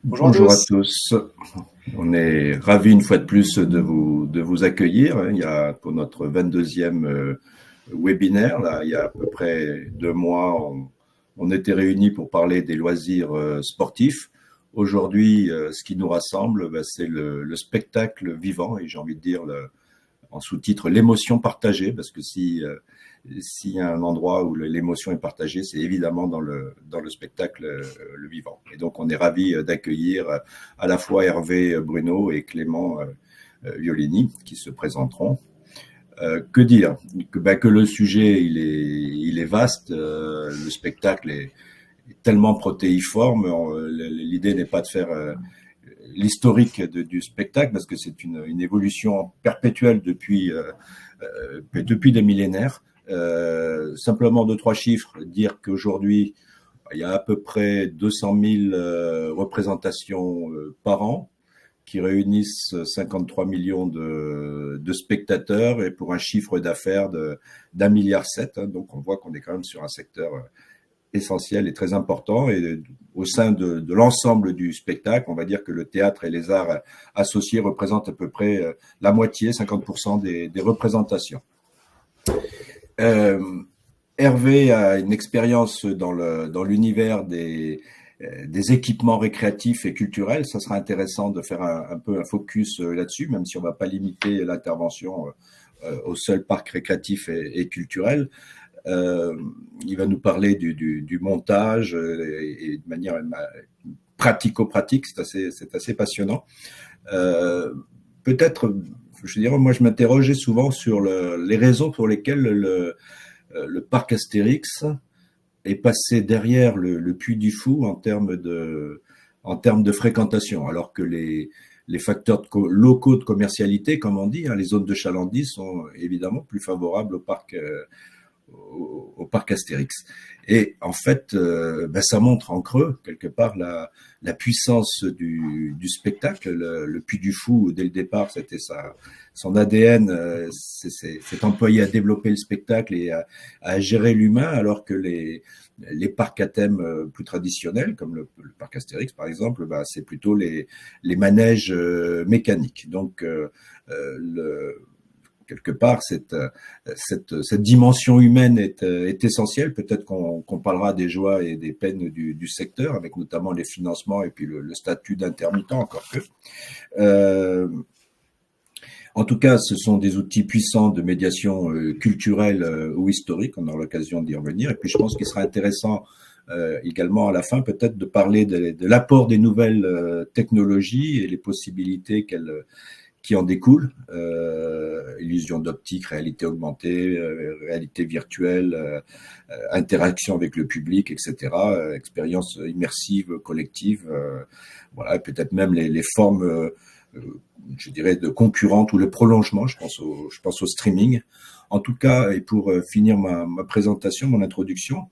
Bonjour à Bonjour à tous. tous. On est ravis une fois de plus de vous accueillir. Il y a pour notre 22e webinaire, là, il y a à peu près 2 mois, on était réunis pour parler des loisirs sportifs. Aujourd'hui, ce qui nous rassemble, c'est le spectacle vivant et j'ai envie de dire en sous-titre l'émotion partagée, parce que s'il y a un endroit où l'émotion est partagée, c'est évidemment dans le spectacle le vivant. Et donc on est ravis d'accueillir à la fois Hervé Bruno et Clément Violini qui se présenteront. Que dire que le sujet il est vaste, le spectacle est tellement protéiforme. L'idée n'est pas de faire l'historique du spectacle, parce que c'est une évolution perpétuelle depuis des millénaires. Simplement deux, trois chiffres, dire qu'aujourd'hui, il y a à peu près 200 000 représentations par an qui réunissent 53 millions de spectateurs et pour un chiffre d'affaires d'1,7 milliard. Donc on voit qu'on est quand même sur un secteur essentiel et très important. Et au sein de l'ensemble du spectacle, on va dire que le théâtre et les arts associés représentent à peu près la moitié, 50% des représentations. Hervé a une expérience dans l'univers des équipements récréatifs et culturels. Ça sera intéressant de faire un peu un focus là-dessus, même si on ne va pas limiter l'intervention au seul parc récréatif et culturel. Il va nous parler du montage et de manière pratico-pratique. C'est assez passionnant. Peut-être, je dirais, moi je m'interrogeais souvent sur les raisons pour lesquelles le parc Astérix est passé derrière le Puy du Fou en termes de fréquentation, alors que les facteurs locaux de commercialité, comme on dit, les zones de chalandise sont évidemment plus favorables au parc Astérix. Et en fait, ça montre en creux, quelque part, la puissance du spectacle. Le Puy du Fou, dès le départ, c'était son ADN, c'est employé à développer le spectacle et à gérer l'humain, alors que les parcs à thème plus traditionnels, comme le parc Astérix, par exemple, c'est plutôt les manèges mécaniques. Donc, quelque part, cette dimension humaine est essentielle. Peut-être qu'on parlera des joies et des peines du secteur, avec notamment les financements et puis le statut d'intermittent, encore que. En tout cas, ce sont des outils puissants de médiation culturelle ou historique. On aura l'occasion d'y revenir. Et puis, je pense qu'il sera intéressant également à la fin, peut-être, de parler de l'apport des nouvelles technologies et les possibilités qui en découlent, illusion d'optique, réalité augmentée, réalité virtuelle, interaction avec le public, etc., expérience immersive, collective, voilà, peut-être même les formes, je dirais, de concurrentes ou le prolongement, je pense au streaming. En tout cas, et pour finir ma présentation, mon introduction,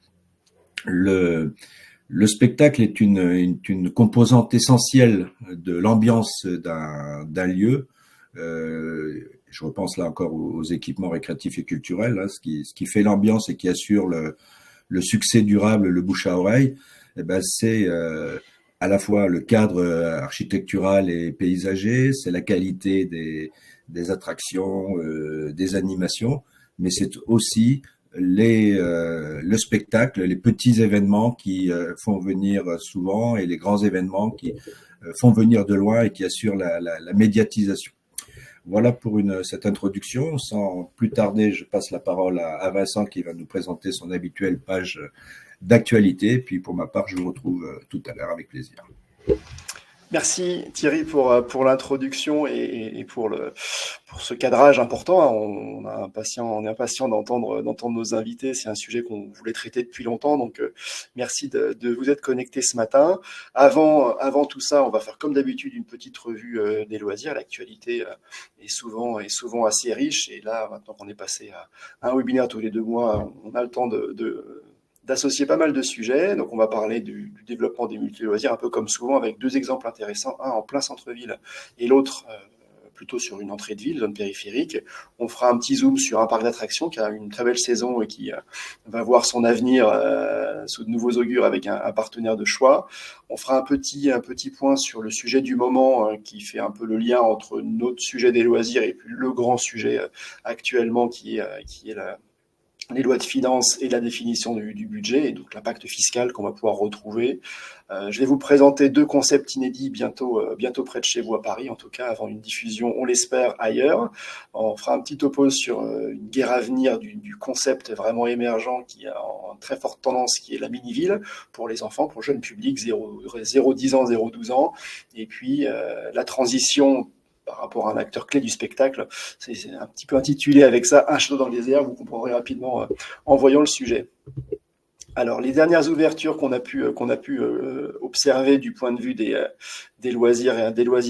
le spectacle est une composante essentielle de l'ambiance d'un lieu. Je repense là encore aux équipements récréatifs et culturels, ce qui fait l'ambiance et qui assure le succès durable, le bouche à oreille. C'est à la fois le cadre architectural et paysager, c'est la qualité des attractions, des animations, mais c'est aussi le spectacle, les petits événements qui font venir souvent et les grands événements qui font venir de loin et qui assurent la médiatisation. Voilà pour cette introduction. Sans plus tarder, je passe la parole à Vincent qui va nous présenter son habituelle page d'actualité. Puis pour ma part, je vous retrouve tout à l'heure avec plaisir. Merci Thierry pour l'introduction et pour ce cadrage important. On est impatient d'entendre nos invités. C'est un sujet qu'on voulait traiter depuis longtemps, donc merci de vous être connectés ce matin. Avant tout ça, on va faire comme d'habitude une petite revue des loisirs. L'actualité est souvent assez riche, et là, maintenant qu'on est passé à un webinaire tous les 2 mois, on a le temps d'associer pas mal de sujets. Donc on va parler du développement des multi-loisirs, un peu comme souvent, avec 2 exemples intéressants, un en plein centre-ville et l'autre plutôt sur une entrée de ville, zone périphérique. On fera un petit zoom sur un parc d'attractions qui a une très belle saison et qui va voir son avenir sous de nouveaux augures avec un partenaire de choix. On fera un petit point sur le sujet du moment qui fait un peu le lien entre notre sujet des loisirs et puis le grand sujet actuellement qui est les lois de finances et la définition du budget, et donc l'impact fiscal qu'on va pouvoir retrouver. Je vais vous présenter 2 concepts inédits bientôt près de chez vous à Paris, en tout cas avant une diffusion, on l'espère, ailleurs. On fera un petit topo sur une guerre à venir du concept vraiment émergent qui a en très forte tendance, qui est la mini-ville pour les enfants, pour le jeune public, 0-10 ans, 0-12 ans, et puis la transition par rapport à un acteur clé du spectacle. C'est un petit peu intitulé avec ça, un château dans les airs, vous comprendrez rapidement en voyant le sujet. Alors, les dernières ouvertures qu'on a pu observer du point de vue des loisirs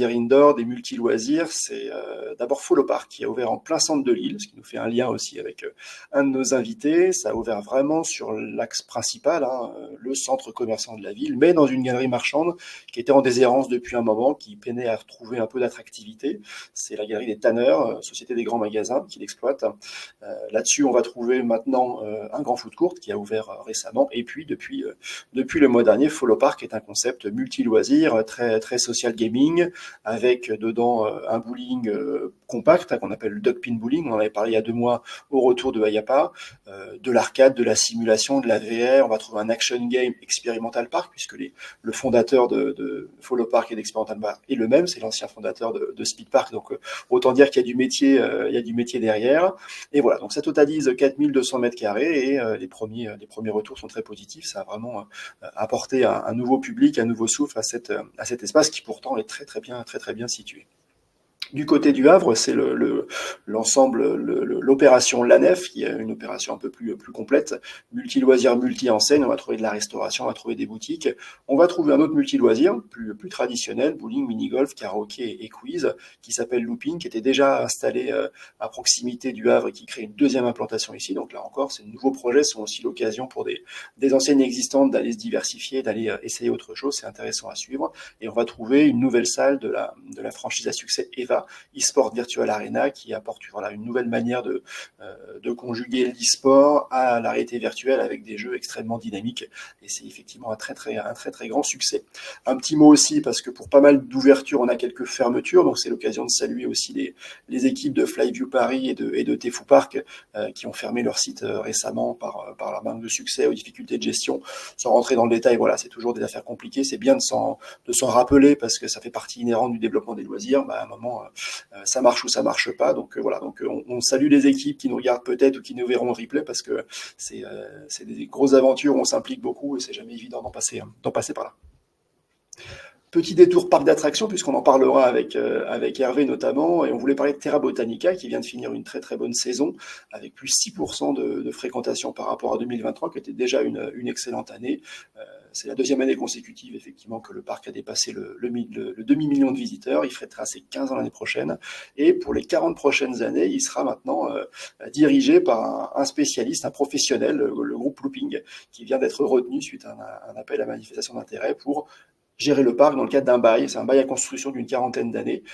indoor, des multi-loisirs, c'est d'abord Follow Park qui a ouvert en plein centre de Lille, ce qui nous fait un lien aussi avec un de nos invités. Ça a ouvert vraiment sur l'axe principal, le centre commerçant de la ville, mais dans une galerie marchande qui était en déshérence depuis un moment, qui peinait à retrouver un peu d'attractivité. C'est la galerie des Tanneurs, société des grands magasins, qui l'exploite. Là-dessus, on va trouver maintenant un grand food court qui a ouvert récemment. Et puis, depuis le mois dernier, Follow Park est un concept multi-loisirs, très, très social gaming, avec dedans un bowling compact, qu'on appelle le duck pin bowling. On en avait parlé il y a 2 mois au retour de Hayapa, de l'arcade, de la simulation, de la VR. On va trouver un action game Experimental Park, puisque le fondateur de Follow Park et d'Experimental Park est le même, c'est l'ancien fondateur de Speed Park. Donc, autant dire qu'il y a du métier derrière. Et voilà, donc ça totalise 4200 mètres carrés et les premiers retours sont très positifs. Ça a vraiment apporté un nouveau public, un nouveau souffle à cet espace qui pourtant est très très bien situé. Du côté du Havre, c'est l'ensemble, l'opération La Nef, qui est une opération un peu plus complète, multi-loisirs, multi-enseigne. On va trouver de la restauration, on va trouver des boutiques. On va trouver un autre multi-loisir, plus traditionnel, bowling, mini-golf, karaoké et quiz, qui s'appelle Looping, qui était déjà installé à proximité du Havre et qui crée une deuxième implantation ici. Donc là encore, ces nouveaux projets sont aussi l'occasion pour des enseignes existantes d'aller se diversifier, d'aller essayer autre chose. C'est intéressant à suivre. Et on va trouver une nouvelle salle de la franchise à succès Eva, eSport Virtual Arena, qui apporte une nouvelle manière de conjuguer l'e-sport à la réalité virtuelle avec des jeux extrêmement dynamiques. Et c'est effectivement un très grand succès. Un petit mot aussi, parce que pour pas mal d'ouvertures, on a quelques fermetures, donc c'est l'occasion de saluer aussi les équipes de Flyview Paris et de Tefou Park qui ont fermé leur site récemment par leur manque de succès, aux difficultés de gestion. Sans rentrer dans le détail, voilà, c'est toujours des affaires compliquées. C'est bien de s'en rappeler parce que ça fait partie inhérente du développement des loisirs. À un moment, ça marche ou ça marche pas. Donc voilà, on salue les équipes qui nous regardent peut-être ou qui nous verront en replay parce que c'est des grosses aventures où on s'implique beaucoup et c'est jamais évident d'en passer par là. Petit détour parc d'attractions, puisqu'on en parlera avec Hervé notamment, et on voulait parler de Terra Botanica, qui vient de finir une très très bonne saison, avec plus 6% de fréquentation par rapport à 2023, qui était déjà une excellente année. C'est la 2e année consécutive, effectivement, que le parc a dépassé le demi-million de visiteurs. Il fêtera ses 15 ans l'année prochaine. Et pour les 40 prochaines années, il sera maintenant dirigé par un spécialiste, un professionnel, le groupe Looping, qui vient d'être retenu suite à un appel à manifestation d'intérêt pour gérer le parc dans le cadre d'un bail. C'est un bail à construction d'une 40aine d'années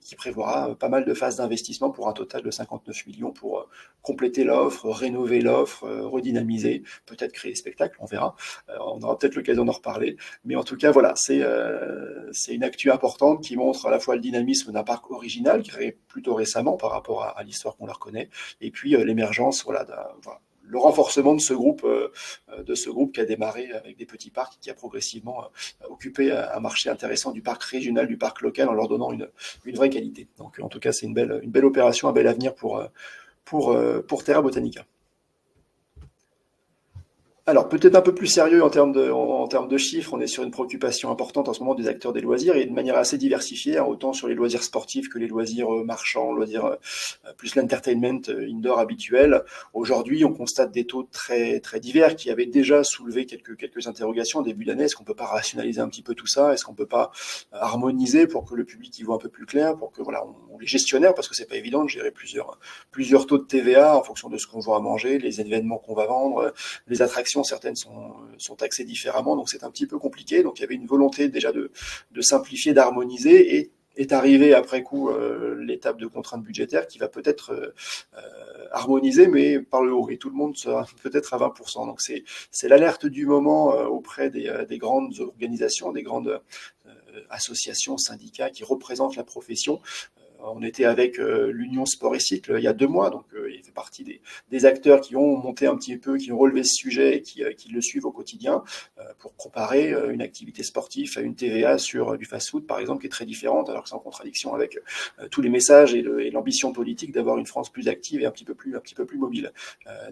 qui prévoira pas mal de phases d'investissement pour un total de 59 millions pour compléter l'offre, rénover l'offre, redynamiser, peut-être créer des spectacles, on verra. On aura peut-être l'occasion d'en reparler. Mais en tout cas, voilà, c'est une actu importante qui montre à la fois le dynamisme d'un parc original, créé plutôt récemment par rapport à l'histoire qu'on leur connaît, et puis l'émergence, le renforcement de ce groupe qui a démarré avec des petits parcs, qui a progressivement occupé un marché intéressant du parc régional, du parc local, en leur donnant une vraie qualité. Donc en tout cas, c'est une belle opération, un bel avenir pour Terra Botanica. Alors, peut-être un peu plus sérieux en termes de chiffres, on est sur une préoccupation importante en ce moment des acteurs des loisirs et de manière assez diversifiée, autant sur les loisirs sportifs que les loisirs marchands, loisirs plus l'entertainment indoor habituel. Aujourd'hui, on constate des taux très, très divers qui avaient déjà soulevé quelques interrogations en début d'année. Est-ce qu'on peut pas rationaliser un petit peu tout ça? Est-ce qu'on peut pas harmoniser pour que le public y voit un peu plus clair, pour que les gestionnaires, parce que c'est pas évident de gérer plusieurs taux de TVA en fonction de ce qu'on va manger, les événements qu'on va vendre, les attractions, certaines sont taxées différemment, donc c'est un petit peu compliqué. Donc il y avait une volonté déjà de simplifier, d'harmoniser, et est arrivé après coup l'étape de contrainte budgétaire qui va peut-être harmoniser, mais par le haut. Et tout le monde sera peut-être à 20%. Donc c'est l'alerte du moment auprès des grandes organisations, des grandes associations, syndicats qui représentent la profession. On était avec l'Union Sport et Cycle il y a 2 mois, donc il fait partie des acteurs qui ont monté un petit peu, qui ont relevé ce sujet et qui le suivent au quotidien pour comparer une activité sportive à une TVA sur du fast-food, par exemple, qui est très différente, alors que c'est en contradiction avec tous les messages et l'ambition politique d'avoir une France plus active et un petit peu plus mobile.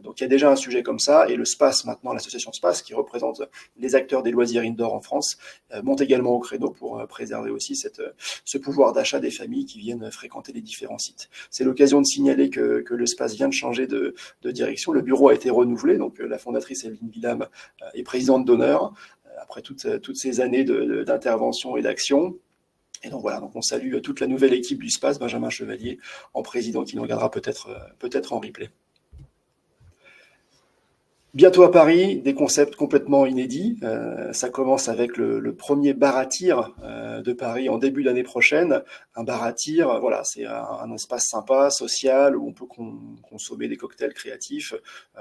Donc il y a déjà un sujet comme ça, et le SPAS, maintenant, l'association SPAS, qui représente les acteurs des loisirs indoor en France, monte également au créneau pour préserver aussi ce pouvoir d'achat des familles qui viennent fréquenter les différents sites. C'est l'occasion de signaler que le SPAS vient de changer de direction. Le bureau a été renouvelé, donc la fondatrice Evelyne Villam est présidente d'honneur après toutes ces années d'intervention et d'action. Et donc voilà, donc on salue toute la nouvelle équipe du SPAS, Benjamin Chevalier en président, qui nous regardera peut-être en replay. Bientôt à Paris, des concepts complètement inédits. Ça commence avec le premier bar à tir de Paris en début d'année prochaine. Un bar à tir, voilà, c'est un espace sympa, social, où on peut consommer des cocktails créatifs,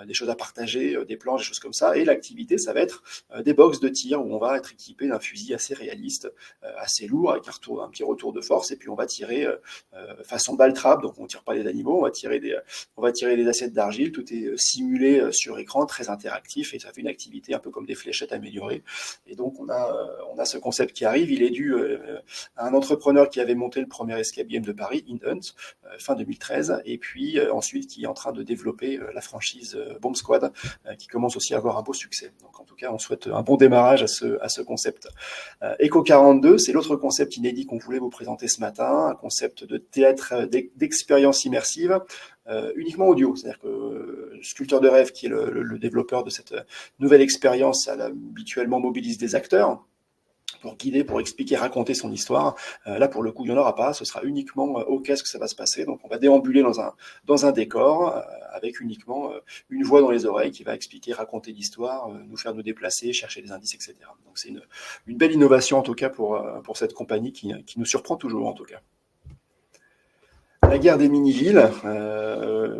des choses à partager, des planches, des choses comme ça. Et l'activité, ça va être des box de tir où on va être équipé d'un fusil assez réaliste, assez lourd, avec un petit retour de force. Et puis on va tirer façon balle trap, donc on ne tire pas les animaux, on va tirer des assiettes d'argile. Tout est simulé sur écran, très interactif, et ça fait une activité un peu comme des fléchettes améliorées. Et donc on a ce concept qui arrive. Il est dû à un entrepreneur qui avait monté le premier escape game de Paris, InHunt, fin 2013, et puis ensuite qui est en train de développer la franchise Bomb Squad, qui commence aussi à avoir un beau succès. Donc en tout cas, on souhaite un bon démarrage à ce concept. Echo 42, c'est l'autre concept inédit qu'on voulait vous présenter ce matin, un concept de théâtre d'expérience immersive, uniquement audio. C'est-à-dire que Sculpteur de rêve, qui est le développeur de cette nouvelle expérience, habituellement mobilise des acteurs pour guider, pour expliquer, raconter son histoire. Là, pour le coup, il n'y en aura pas. Ce sera uniquement au casque que ça va se passer. Donc, on va déambuler dans un décor avec uniquement une voix dans les oreilles qui va expliquer, raconter l'histoire, nous faire nous déplacer, chercher des indices, etc. Donc, c'est une belle innovation, en tout cas, pour cette compagnie qui nous surprend toujours, en tout cas. La guerre des mini-villes,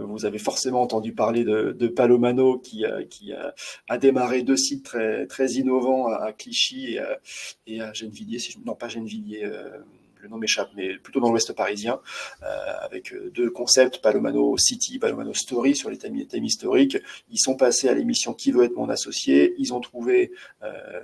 vous avez forcément entendu parler de Palomano qui a démarré 2 sites très, très innovants à Clichy et à Gennevilliers, non pas Gennevilliers, le nom m'échappe, mais plutôt dans l'ouest parisien, avec 2 concepts, Palomano City, Palomano Story sur les thèmes historiques. Ils sont passés à l'émission Qui veut être mon associé. Ils ont trouvé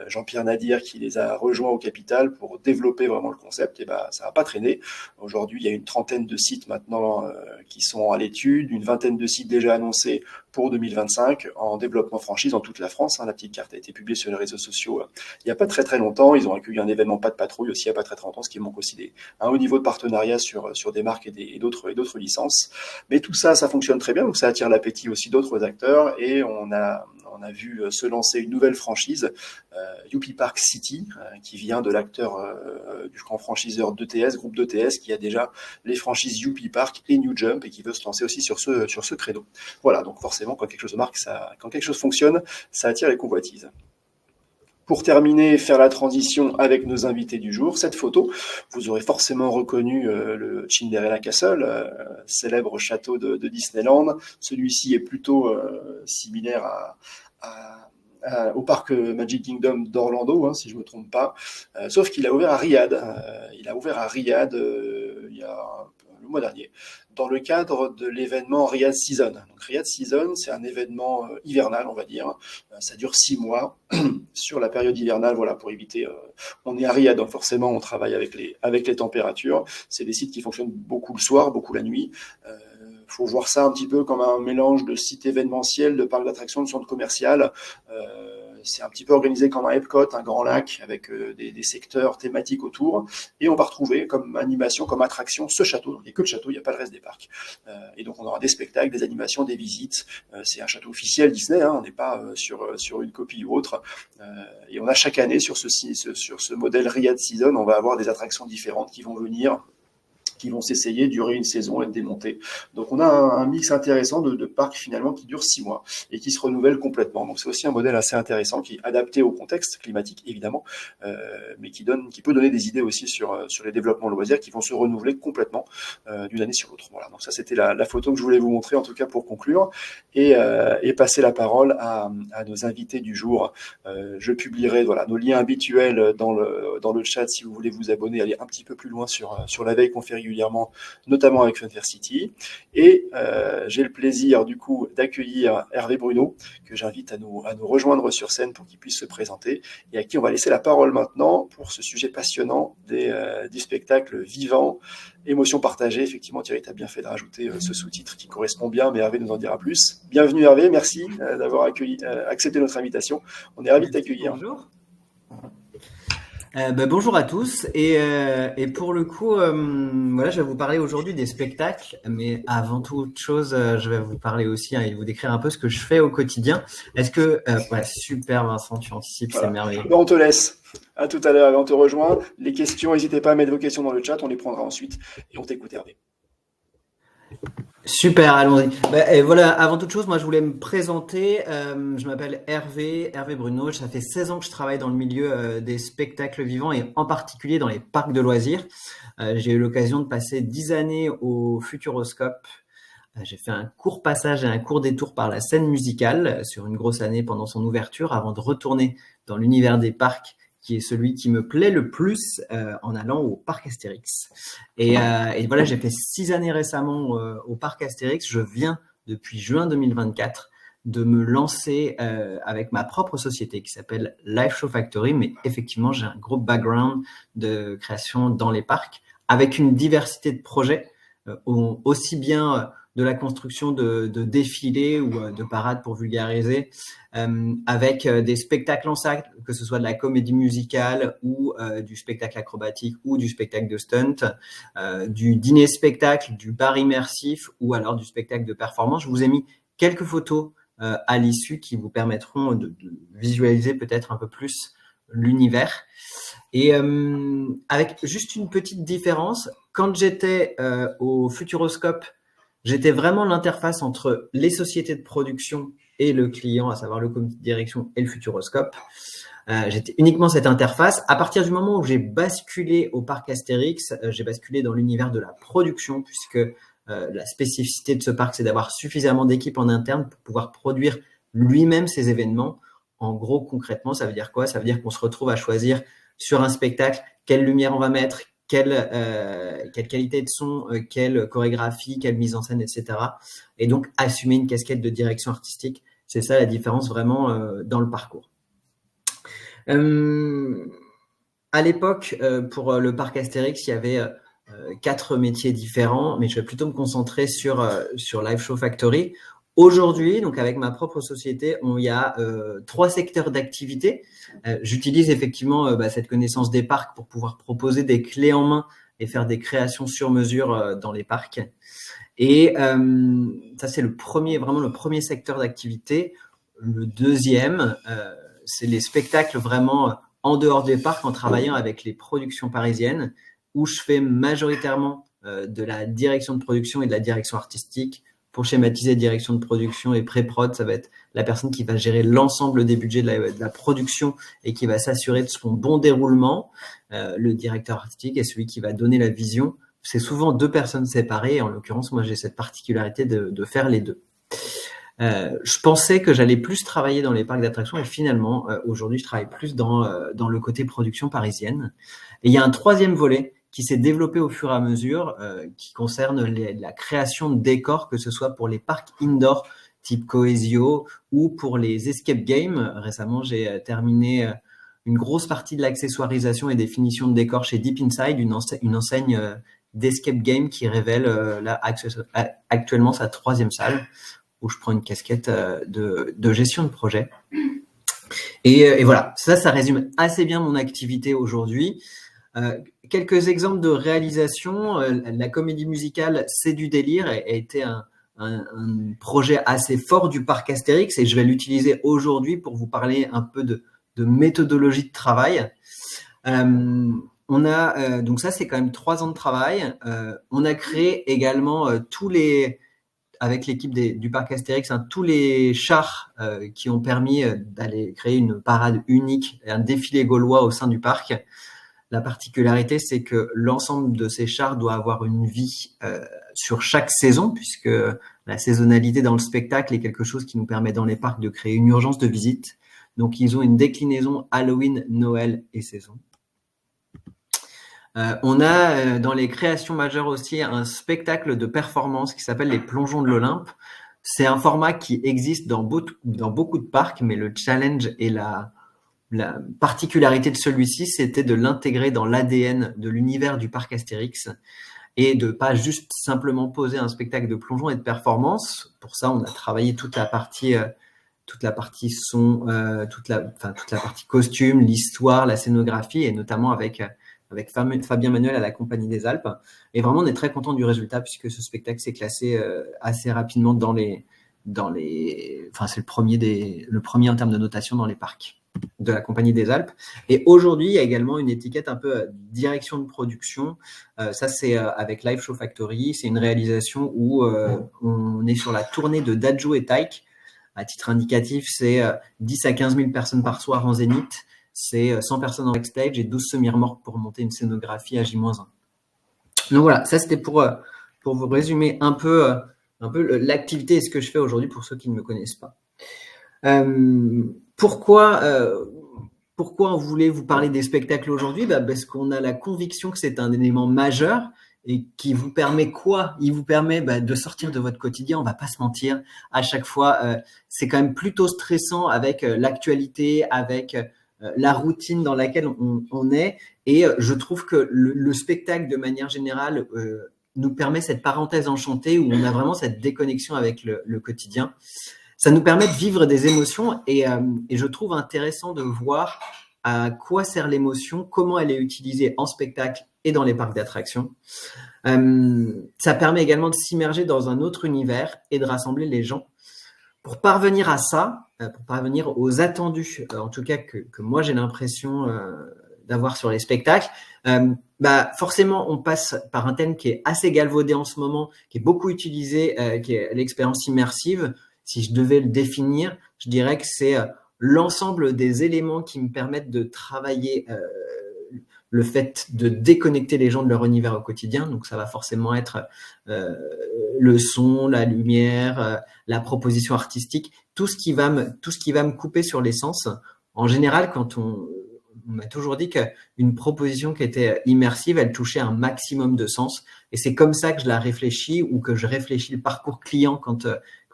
Jean-Pierre Nadir qui les a rejoints au Capital pour développer vraiment le concept. Et ça n'a pas traîné. Aujourd'hui, il y a une trentaine de sites maintenant qui sont à l'étude, une vingtaine de sites déjà annoncés pour 2025 en développement franchise dans toute la France. La petite carte a été publiée sur les réseaux sociaux il n'y a pas très très longtemps. Ils ont accueilli un événement Pas de patrouille aussi il n'y a pas très très longtemps, ce qui manque aussi un haut niveau de partenariat sur des marques et d'autres licences. Mais tout ça, ça fonctionne très bien, donc ça attire l'appétit aussi d'autres acteurs, et on a vu se lancer une nouvelle franchise, Youpi Park City, qui vient de l'acteur du grand franchiseur d'ETS, groupe d'ETS, qui a déjà les franchises Youpi Park et New Jump, et qui veut se lancer aussi sur ce credo. Voilà, donc forcément, quand quelque chose marque, quand quelque chose fonctionne, ça attire les convoitises. Pour terminer, faire la transition avec nos invités du jour, cette photo, vous aurez forcément reconnu le Cinderella Castle, célèbre château de Disneyland. Celui-ci est plutôt similaire au parc Magic Kingdom d'Orlando, si je ne me trompe pas, sauf qu'il a ouvert à Riyad. Il a ouvert à Riyad il y a le mois dernier, dans le cadre de l'événement Riyadh Season. Donc Riyadh Season, c'est un événement hivernal, on va dire. Ça dure 6 mois sur la période hivernale, voilà, pour éviter. On est à Riyad, donc forcément, on travaille avec les températures. C'est des sites qui fonctionnent beaucoup le soir, beaucoup la nuit. Faut voir ça un petit peu comme un mélange de sites événementiels, de parcs d'attractions, de centres commerciaux. C'est un petit peu organisé comme un Epcot, un grand lac, avec des secteurs thématiques autour. Et on va retrouver comme animation, comme attraction, ce château. Donc il n'y a que le château, il n'y a pas le reste des parcs. Et donc on aura des spectacles, des animations, des visites. C'est un château officiel Disney, on n'est pas sur une copie ou autre. Et on a chaque année sur ce modèle Riyadh Season, on va avoir des attractions différentes qui vont venir qui vont s'essayer, durer une saison, être démontés. Donc on a un mix intéressant de parcs finalement qui dure 6 mois et qui se renouvelle complètement. Donc c'est aussi un modèle assez intéressant qui est adapté au contexte climatique évidemment, mais qui peut donner des idées aussi sur les développements loisirs qui vont se renouveler complètement d'une année sur l'autre. Voilà, donc ça c'était la photo que je voulais vous montrer en tout cas pour conclure et passer la parole à nos invités du jour. Je publierai nos liens habituels dans le chat si vous voulez vous abonner, aller un petit peu plus loin sur la veille qu'on fait régulièrement, notamment avec Funfair City. Et j'ai le plaisir du coup d'accueillir Hervé Bruno, que j'invite à nous rejoindre sur scène pour qu'il puisse se présenter et à qui on va laisser la parole maintenant pour ce sujet passionnant du spectacle vivant, émotion partagée. Effectivement, Thierry, tu as bien fait de rajouter ce sous-titre qui correspond bien, mais Hervé nous en dira plus. Bienvenue Hervé, merci d'avoir accepté notre invitation. On est ravis de t'accueillir. Bonjour. Bonjour à tous et pour le coup voilà, je vais vous parler aujourd'hui des spectacles, mais avant toute chose je vais vous parler aussi et vous décrire un peu ce que je fais au quotidien. Est-ce que super Vincent, tu anticipes, voilà. C'est merveilleux. On te laisse, à tout à l'heure, on te rejoint. Les questions, n'hésitez pas à mettre vos questions dans le chat, on les prendra ensuite et on t'écoute Hervé. Super, allons-y. Et voilà, avant toute chose, moi je voulais me présenter. Je m'appelle Hervé Bruno. Ça fait 16 ans que je travaille dans le milieu des spectacles vivants et en particulier dans les parcs de loisirs. J'ai eu l'occasion de passer 10 années au Futuroscope. J'ai fait un court passage et un court détour par la scène musicale sur une grosse année pendant son ouverture avant de retourner dans l'univers des parcs, qui est celui qui me plaît le plus en allant au parc Astérix. Et voilà, j'ai fait 6 années récemment au parc Astérix. Je viens depuis juin 2024 de me lancer avec ma propre société qui s'appelle Live Show Factory, mais effectivement, j'ai un gros background de création dans les parcs avec une diversité de projets, aussi bien de la construction de défilés ou de parades pour vulgariser, avec des spectacles en salle, que ce soit de la comédie musicale ou du spectacle acrobatique ou du spectacle de stunt, du dîner-spectacle, du bar immersif ou alors du spectacle de performance. Je vous ai mis quelques photos à l'issue qui vous permettront de visualiser peut-être un peu plus l'univers. Et avec juste une petite différence, quand j'étais au Futuroscope, j'étais vraiment l'interface entre les sociétés de production et le client, à savoir le comité de direction et le Futuroscope. J'étais uniquement cette interface. À partir du moment où j'ai basculé au parc Astérix, j'ai basculé dans l'univers de la production, puisque la spécificité de ce parc, c'est d'avoir suffisamment d'équipes en interne pour pouvoir produire lui-même ces événements. En gros, concrètement, ça veut dire quoi? Ça veut dire qu'on se retrouve à choisir sur un spectacle quelle lumière on va mettre, quelle qualité de son, quelle chorégraphie, quelle mise en scène, etc. Et donc, assumer une casquette de direction artistique, c'est ça la différence vraiment dans le parcours. À l'époque, pour le parc Astérix, il y avait 4 métiers différents, mais je vais plutôt me concentrer sur Live Show Factory. Aujourd'hui, donc avec ma propre société, il y a 3 secteurs d'activité. J'utilise effectivement cette connaissance des parcs pour pouvoir proposer des clés en main et faire des créations sur mesure dans les parcs. Et ça, c'est vraiment le premier secteur d'activité. Le deuxième, c'est les spectacles vraiment en dehors des parcs, en travaillant avec les productions parisiennes, où je fais majoritairement de la direction de production et de la direction artistique. Pour schématiser, direction de production et pré-prod, ça va être la personne qui va gérer l'ensemble des budgets de la production et qui va s'assurer de son bon déroulement. Le directeur artistique est celui qui va donner la vision. C'est souvent 2 personnes séparées. En l'occurrence, moi, j'ai cette particularité de faire les 2. Je pensais que j'allais plus travailler dans les parcs d'attractions et finalement, aujourd'hui, je travaille plus dans le côté production parisienne. Et il y a un 3e volet qui s'est développé au fur et à mesure, qui concerne la création de décors, que ce soit pour les parcs indoor type Coesio ou pour les escape games. Récemment, j'ai terminé une grosse partie de l'accessoirisation et des finitions de décors chez Deep Inside, une enseigne d'escape game qui révèle là, actuellement sa 3e salle, où je prends une casquette de gestion de projet. Et voilà, ça résume assez bien mon activité aujourd'hui. Quelques exemples de réalisation. La comédie musicale C'est du délire a été un projet assez fort du parc Astérix et je vais l'utiliser aujourd'hui pour vous parler un peu de méthodologie de travail. Donc ça, c'est quand même 3 ans de travail. On a créé également avec l'équipe du parc Astérix, tous les chars qui ont permis d'aller créer une parade unique et un défilé gaulois au sein du parc. La particularité, c'est que l'ensemble de ces chars doit avoir une vie sur chaque saison, puisque la saisonnalité dans le spectacle est quelque chose qui nous permet dans les parcs de créer une urgence de visite. Donc, ils ont une déclinaison Halloween, Noël et saison. On a dans les créations majeures aussi un spectacle de performance qui s'appelle les Plongeons de l'Olympe. C'est un format qui existe dans beaucoup de parcs, mais le challenge et la particularité de celui-ci, c'était de l'intégrer dans l'ADN de l'univers du parc Astérix et de pas juste simplement poser un spectacle de plongeon et de performance. Pour ça, on a travaillé toute la partie son, toute la partie costume, l'histoire, la scénographie et notamment avec Fabien Manuel à la Compagnie des Alpes. Et vraiment, on est très content du résultat puisque ce spectacle s'est classé assez rapidement c'est le premier en termes de notation dans les parcs de la Compagnie des Alpes. Et aujourd'hui, il y a également une étiquette un peu direction de production. Ça, c'est avec Live Show Factory. C'est une réalisation où on est sur la tournée de Dadju et Taïk. À titre indicatif, c'est 10 à 15 000 personnes par soir en zénith. C'est 100 personnes en backstage et 12 semi-remorques pour monter une scénographie à J-1. Donc voilà, ça c'était pour vous résumer un peu l'activité et ce que je fais aujourd'hui pour ceux qui ne me connaissent pas. Pourquoi on voulait vous parler des spectacles aujourd'hui ? Parce qu'on a la conviction que c'est un élément majeur et qui vous permet quoi ? Il vous permet de sortir de votre quotidien, on va pas se mentir. À chaque fois, c'est quand même plutôt stressant avec l'actualité, avec la routine dans laquelle on est. Et je trouve que le spectacle, de manière générale, nous permet cette parenthèse enchantée où on a vraiment cette déconnexion avec le quotidien. Ça nous permet de vivre des émotions et je trouve intéressant de voir à quoi sert l'émotion, comment elle est utilisée en spectacle et dans les parcs d'attractions. Ça permet également de s'immerger dans un autre univers et de rassembler les gens. Pour parvenir à ça, pour parvenir aux attendus, en tout cas que moi j'ai l'impression d'avoir sur les spectacles, forcément on passe par un thème qui est assez galvaudé en ce moment, qui est beaucoup utilisé, qui est l'expérience immersive. Si je devais le définir, je dirais que c'est l'ensemble des éléments qui me permettent de travailler le fait de déconnecter les gens de leur univers au quotidien. Donc, ça va forcément être le son, la lumière, la proposition artistique, tout ce qui va me couper sur les sens. En général, quand on m'a toujours dit qu'une proposition qui était immersive, elle touchait un maximum de sens. Et c'est comme ça que je la réfléchis ou que je réfléchis le parcours client quand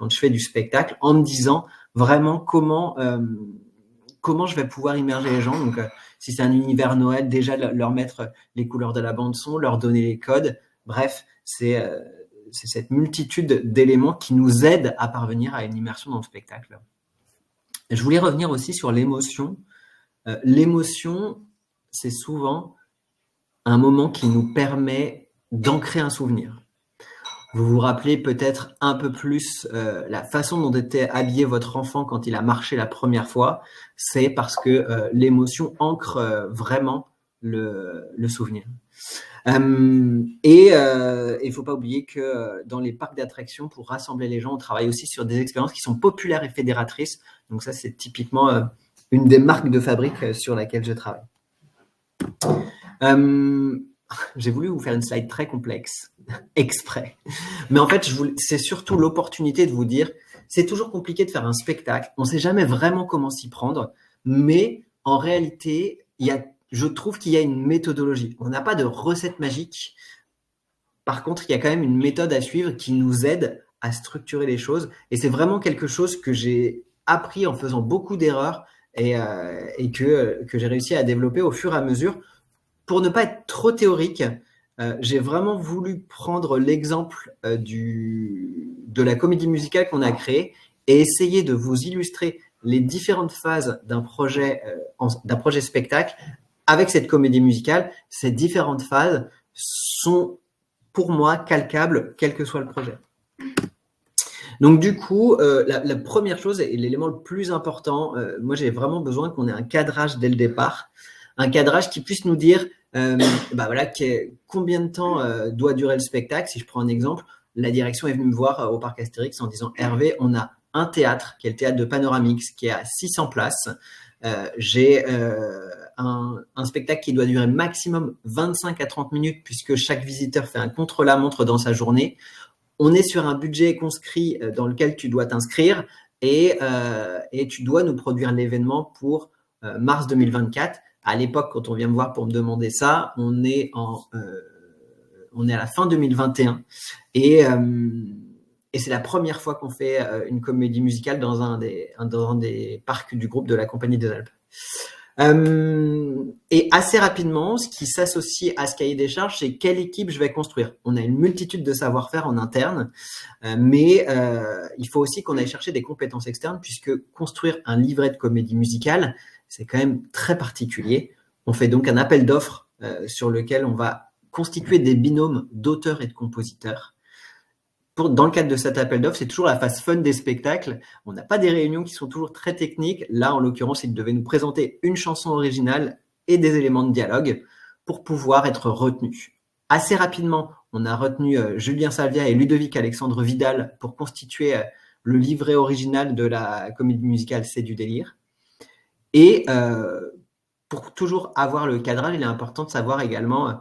je fais du spectacle, en me disant vraiment comment je vais pouvoir immerger les gens. Donc, si c'est un univers Noël, déjà leur mettre les couleurs de la bande son, leur donner les codes. Bref, c'est cette multitude d'éléments qui nous aident à parvenir à une immersion dans le spectacle. Et je voulais revenir aussi sur l'émotion. L'émotion, c'est souvent un moment qui nous permet d'ancrer un souvenir. Vous vous rappelez peut-être un peu plus la façon dont était habillé votre enfant quand il a marché la première fois. C'est parce que l'émotion ancre vraiment le souvenir. Et il faut pas oublier que dans les parcs d'attractions, pour rassembler les gens, on travaille aussi sur des expériences qui sont populaires et fédératrices. Donc ça, c'est typiquement une des marques de fabrique sur laquelle je travaille. J'ai voulu vous faire une slide très complexe, exprès. Mais en fait, c'est surtout l'opportunité de vous dire, c'est toujours compliqué de faire un spectacle. On ne sait jamais vraiment comment s'y prendre. Mais en réalité, je trouve qu'il y a une méthodologie. On n'a pas de recette magique. Par contre, il y a quand même une méthode à suivre qui nous aide à structurer les choses. Et c'est vraiment quelque chose que j'ai appris en faisant beaucoup d'erreurs et que j'ai réussi à développer au fur et à mesure. Pour ne pas être trop théorique, j'ai vraiment voulu prendre l'exemple de la comédie musicale qu'on a créée et essayer de vous illustrer les différentes phases d'un projet spectacle avec cette comédie musicale. Ces différentes phases sont pour moi calcables, quel que soit le projet. Donc du coup, la première chose et l'élément le plus important, moi j'ai vraiment besoin qu'on ait un cadrage dès le départ. Un cadrage qui puisse nous dire Bah voilà, combien de temps doit durer le spectacle? Si je prends un exemple, la direction est venue me voir au parc Astérix en disant Hervé, on a un théâtre qui est le théâtre de Panoramix qui est à 600 places. J'ai un spectacle qui doit durer maximum 25 à 30 minutes puisque chaque visiteur fait un contre-la-montre dans sa journée. On est sur un budget conscrit dans lequel tu dois t'inscrire et tu dois nous produire l'événement pour mars 2024. À l'époque, quand on vient me voir pour me demander ça, on est à la fin 2021 et c'est la première fois qu'on fait une comédie musicale dans un des parcs du groupe de la Compagnie des Alpes. Et assez rapidement, ce qui s'associe à ce cahier des charges, c'est quelle équipe je vais construire. On a une multitude de savoir-faire en interne, mais il faut aussi qu'on aille chercher des compétences externes, puisque construire un livret de comédie musicale, c'est quand même très particulier. On fait donc un appel d'offres sur lequel on va constituer des binômes d'auteurs et de compositeurs. Dans le cadre de cet appel d'offres, c'est toujours la phase fun des spectacles. On n'a pas des réunions qui sont toujours très techniques. Là, en l'occurrence, ils devaient nous présenter une chanson originale et des éléments de dialogue pour pouvoir être retenus. Assez rapidement, on a retenu Julien Salvia et Ludovic Alexandre Vidal pour constituer le livret original de la comédie musicale C'est du délire. Et pour toujours avoir le cadrage, il est important de savoir également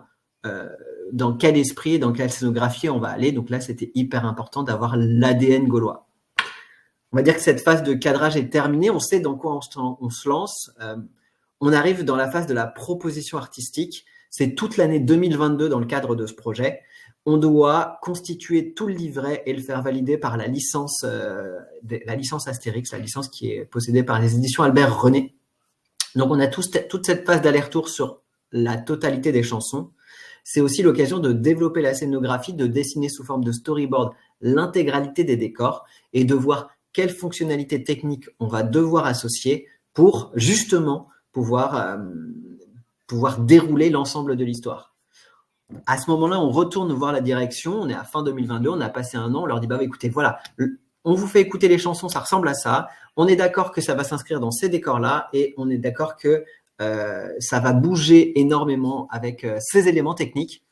dans quel esprit, dans quelle scénographie on va aller. Donc là, c'était hyper important d'avoir l'ADN gaulois. On va dire que cette phase de cadrage est terminée. On sait dans quoi on se lance. On arrive dans la phase de la proposition artistique. C'est toute l'année 2022 dans le cadre de ce projet. On doit constituer tout le livret et le faire valider par la licence Astérix, la licence qui est possédée par les éditions Albert René. Donc, on a toute cette phase d'aller-retour sur la totalité des chansons. C'est aussi l'occasion de développer la scénographie, de dessiner sous forme de storyboard l'intégralité des décors et de voir quelles fonctionnalités techniques on va devoir associer pour justement pouvoir dérouler l'ensemble de l'histoire. À ce moment-là, on retourne voir la direction, on est à fin 2022, on a passé un an, on leur dit écoutez, voilà, on vous fait écouter les chansons, ça ressemble à ça, on est d'accord que ça va s'inscrire dans ces décors-là et on est d'accord que ça va bouger énormément avec ces éléments techniques.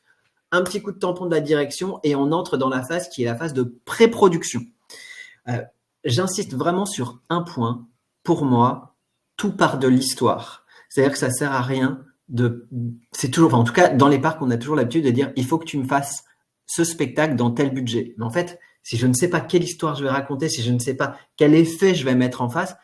Un petit coup de tampon de la direction et on entre dans la phase qui est la phase de pré-production. J'insiste vraiment sur un point. Pour moi, tout part de l'histoire. C'est-à-dire que ça sert à rien en tout cas, dans les parcs, on a toujours l'habitude de dire il faut que tu me fasses ce spectacle dans tel budget. Mais en fait, si je ne sais pas quelle histoire je vais raconter, si je ne sais pas quel effet je vais mettre en face,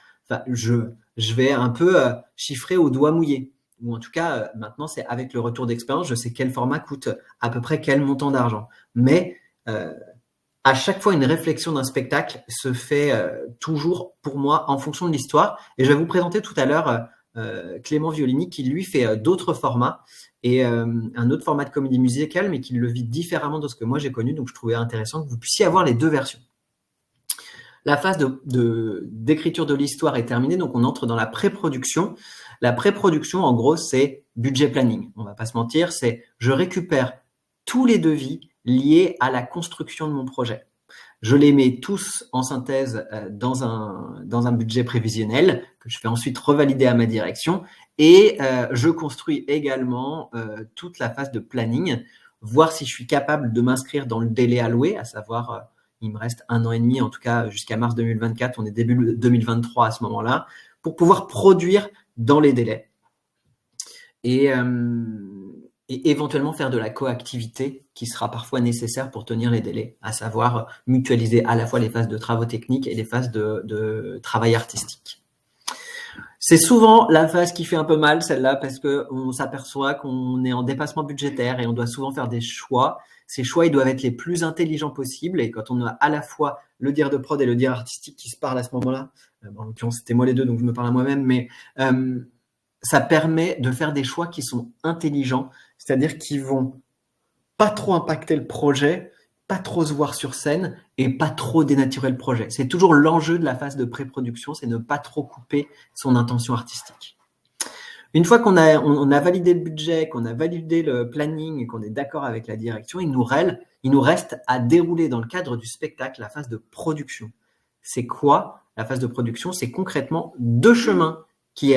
je vais un peu chiffrer au doigt mouillé. Ou en tout cas, maintenant, c'est avec le retour d'expérience, je sais quel format coûte à peu près quel montant d'argent. Mais à chaque fois, une réflexion d'un spectacle se fait toujours, pour moi, en fonction de l'histoire. Et je vais vous présenter tout à l'heure Clément Violini qui, lui, fait d'autres formats et un autre format de comédie musicale, mais qui le vit différemment de ce que moi j'ai connu. Donc, je trouvais intéressant que vous puissiez avoir les deux versions. La phase d'écriture de l'histoire est terminée, donc on entre dans la pré-production. La pré-production, en gros, c'est budget planning. On va pas se mentir, c'est je récupère tous les devis liés à la construction de mon projet. Je les mets tous en synthèse dans un budget prévisionnel que je fais ensuite revalider à ma direction et je construis également toute la phase de planning, voir si je suis capable de m'inscrire dans le délai alloué, à savoir il me reste 1 an et demi, en tout cas jusqu'à mars 2024, on est début 2023 à ce moment-là, pour pouvoir produire dans les délais. Et éventuellement faire de la coactivité qui sera parfois nécessaire pour tenir les délais, à savoir mutualiser à la fois les phases de travaux techniques et les phases de travail artistique. C'est souvent la phase qui fait un peu mal, celle-là, parce qu'on s'aperçoit qu'on est en dépassement budgétaire et on doit souvent faire des choix. Ces choix, ils doivent être les plus intelligents possibles. Et quand on a à la fois le dire de prod et le dire artistique qui se parlent à ce moment-là, en l'occurrence, c'était moi les deux, donc je me parle à moi-même, mais ça permet de faire des choix qui sont intelligents, c'est-à-dire qui vont pas trop impacter le projet, pas trop se voir sur scène et pas trop dénaturer le projet. C'est toujours l'enjeu de la phase de pré-production, c'est ne pas trop couper son intention artistique. Une fois qu'on a validé le budget, qu'on a validé le planning et qu'on est d'accord avec la direction, il nous reste à dérouler dans le cadre du spectacle la phase de production. C'est quoi la phase de production? C'est concrètement 2 chemins qui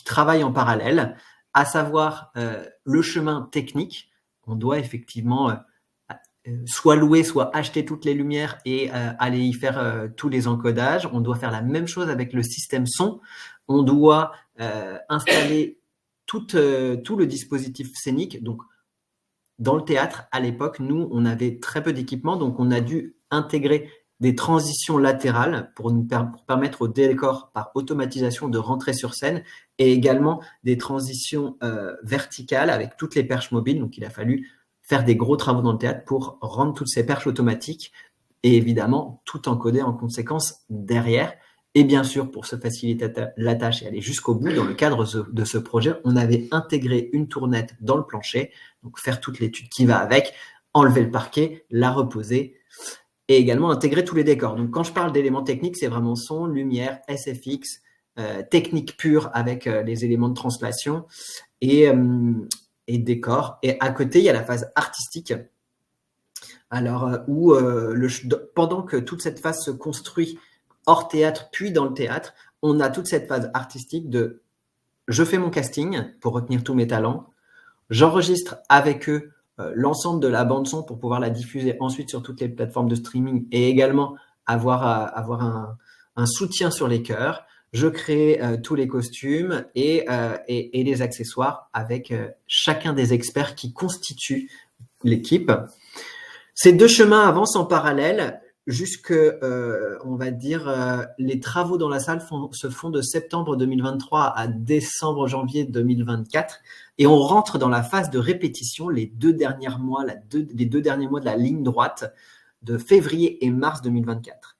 travaillent en parallèle. à savoir le chemin technique. On doit effectivement soit louer, soit acheter toutes les lumières et aller y faire tous les encodages. On doit faire la même chose avec le système son. On doit installer tout le dispositif scénique. Donc, dans le théâtre, à l'époque, nous, on avait très peu d'équipement, donc on a dû intégrer des transitions latérales pour permettre au décor par automatisation de rentrer sur scène et également des transitions verticales avec toutes les perches mobiles. Donc, il a fallu faire des gros travaux dans le théâtre pour rendre toutes ces perches automatiques et évidemment tout encoder en conséquence derrière. Et bien sûr, pour se faciliter la tâche et aller jusqu'au bout, dans le cadre de ce projet, on avait intégré une tournette dans le plancher, donc faire toute l'étude qui va avec, enlever le parquet, la reposer et également intégrer tous les décors. Donc quand je parle d'éléments techniques, c'est vraiment son, lumière, SFX, technique pure avec les éléments de translation et décor. Et à côté, il y a la phase artistique. Alors, où pendant que toute cette phase se construit hors théâtre, puis dans le théâtre, on a toute cette phase artistique de je fais mon casting pour retenir tous mes talents, j'enregistre avec eux l'ensemble de la bande son pour pouvoir la diffuser ensuite sur toutes les plateformes de streaming et également avoir un soutien sur les chœurs. Je crée tous les costumes et les accessoires avec chacun des experts qui constituent l'équipe. Ces deux chemins avancent en parallèle jusque, on va dire, les travaux dans la salle se font de septembre 2023 à décembre-janvier 2024 et on rentre dans la phase de répétition les deux derniers mois de la ligne droite de février et mars 2024.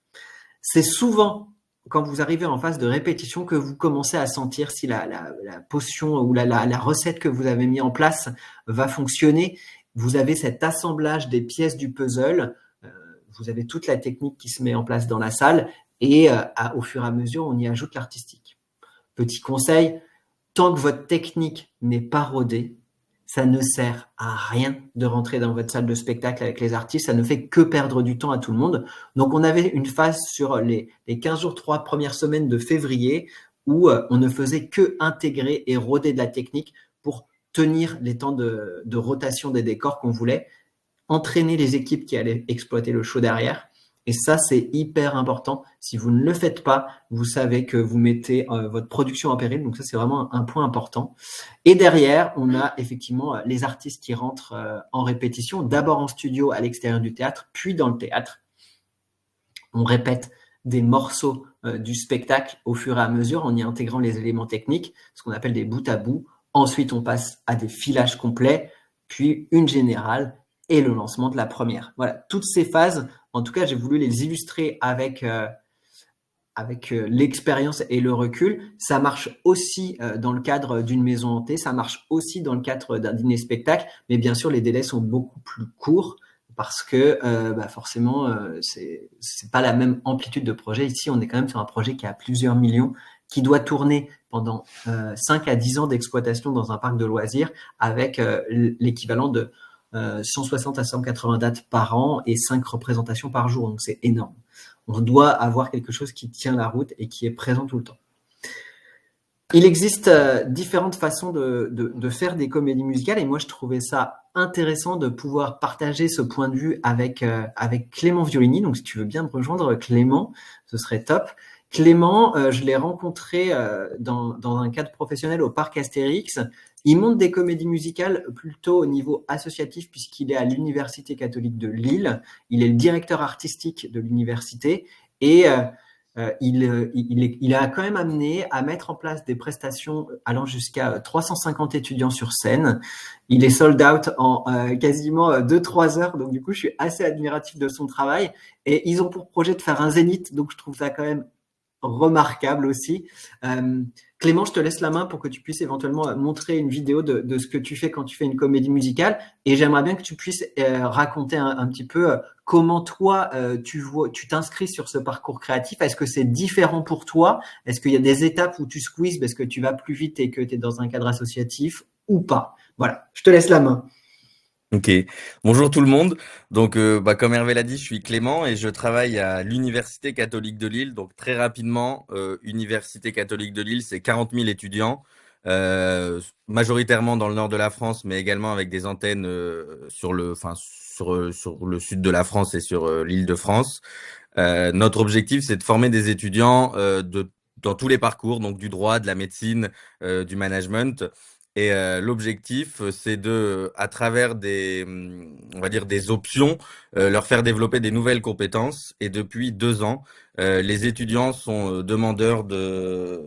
C'est souvent quand vous arrivez en phase de répétition que vous commencez à sentir si la potion ou la recette que vous avez mis en place va fonctionner. Vous avez cet assemblage des pièces du puzzle, vous avez toute la technique qui se met en place dans la salle et au fur et à mesure, on y ajoute l'artistique. Petit conseil, tant que votre technique n'est pas rodée, ça ne sert à rien de rentrer dans votre salle de spectacle avec les artistes, ça ne fait que perdre du temps à tout le monde. Donc, on avait une phase sur les 15 jours, 3 premières semaines de février où on ne faisait que intégrer et roder de la technique pour tenir les temps de rotation des décors qu'on voulait, entraîner les équipes qui allaient exploiter le show derrière. Et ça, c'est hyper important. Si vous ne le faites pas, vous savez que vous mettez votre production en péril. Donc ça, c'est vraiment un point important. Et derrière, on a effectivement les artistes qui rentrent en répétition, d'abord en studio à l'extérieur du théâtre, puis dans le théâtre. On répète des morceaux du spectacle au fur et à mesure en y intégrant les éléments techniques, ce qu'on appelle des bouts à bout. Ensuite, on passe à des filages complets, puis une générale et le lancement de la première. Voilà, toutes ces phases, en tout cas, j'ai voulu les illustrer avec l'expérience et le recul. Ça marche aussi dans le cadre d'une maison hantée, ça marche aussi dans le cadre d'un dîner-spectacle, mais bien sûr, les délais sont beaucoup plus courts parce que forcément, c'est pas la même amplitude de projet. Ici, on est quand même sur un projet qui a plusieurs millions, qui doit tourner pendant 5 à 10 ans d'exploitation dans un parc de loisirs avec l'équivalent de 160 à 180 dates par an et 5 représentations par jour. Donc, c'est énorme. On doit avoir quelque chose qui tient la route et qui est présent tout le temps. Il existe différentes façons de faire des comédies musicales et moi, je trouvais ça intéressant de pouvoir partager ce point de vue avec Clément Violini. Donc, si tu veux bien me rejoindre, Clément, ce serait top. Clément, je l'ai rencontré dans un cadre professionnel au parc Astérix. Il monte des comédies musicales plutôt au niveau associatif puisqu'il est à l'Université catholique de Lille. Il est le directeur artistique de l'université et il a quand même amené à mettre en place des prestations allant jusqu'à 350 étudiants sur scène. Il est sold out en quasiment 2-3 heures, donc du coup, je suis assez admiratif de son travail. Et ils ont pour projet de faire un zénith, donc je trouve ça quand même remarquable aussi. Clément, je te laisse la main pour que tu puisses éventuellement montrer une vidéo de ce que tu fais quand tu fais une comédie musicale. Et j'aimerais bien que tu puisses raconter un petit peu comment toi, tu t'inscris sur ce parcours créatif. Est-ce que c'est différent pour toi? Est-ce qu'il y a des étapes où tu squeezes parce que tu vas plus vite et que tu es dans un cadre associatif ou pas? Voilà, je te laisse la main. Ok, bonjour tout le monde. Donc, comme Hervé l'a dit, je suis Clément et je travaille à l'Université catholique de Lille. Donc, très rapidement, Université catholique de Lille, c'est 40 000 étudiants. majoritairement dans le nord de la France, mais également avec des antennes sur le sud de la France et sur l'Île-de-France. Notre objectif, c'est de former des étudiants dans tous les parcours, donc du droit, de la médecine, du management. Et l'objectif, c'est à travers on va dire des options, leur faire développer des nouvelles compétences. Et depuis 2 ans, les étudiants sont demandeurs de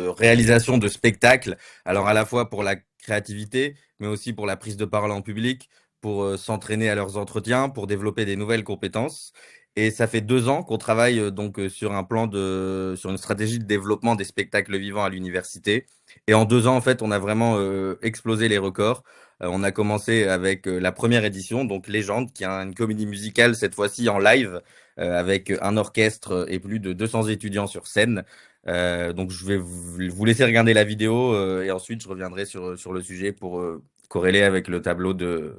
réalisation de spectacles. Alors à la fois pour la créativité, mais aussi pour la prise de parole en public, pour s'entraîner à leurs entretiens, pour développer des nouvelles compétences. Et ça fait 2 ans qu'on travaille sur sur une stratégie de développement des spectacles vivants à l'université. Et en 2 ans, en fait, on a vraiment explosé les records. On a commencé avec la première édition, donc Légende, qui est une comédie musicale, cette fois-ci en live, avec un orchestre et plus de 200 étudiants sur scène. Donc je vais vous laisser regarder la vidéo et ensuite je reviendrai sur le sujet pour corréler avec le tableau de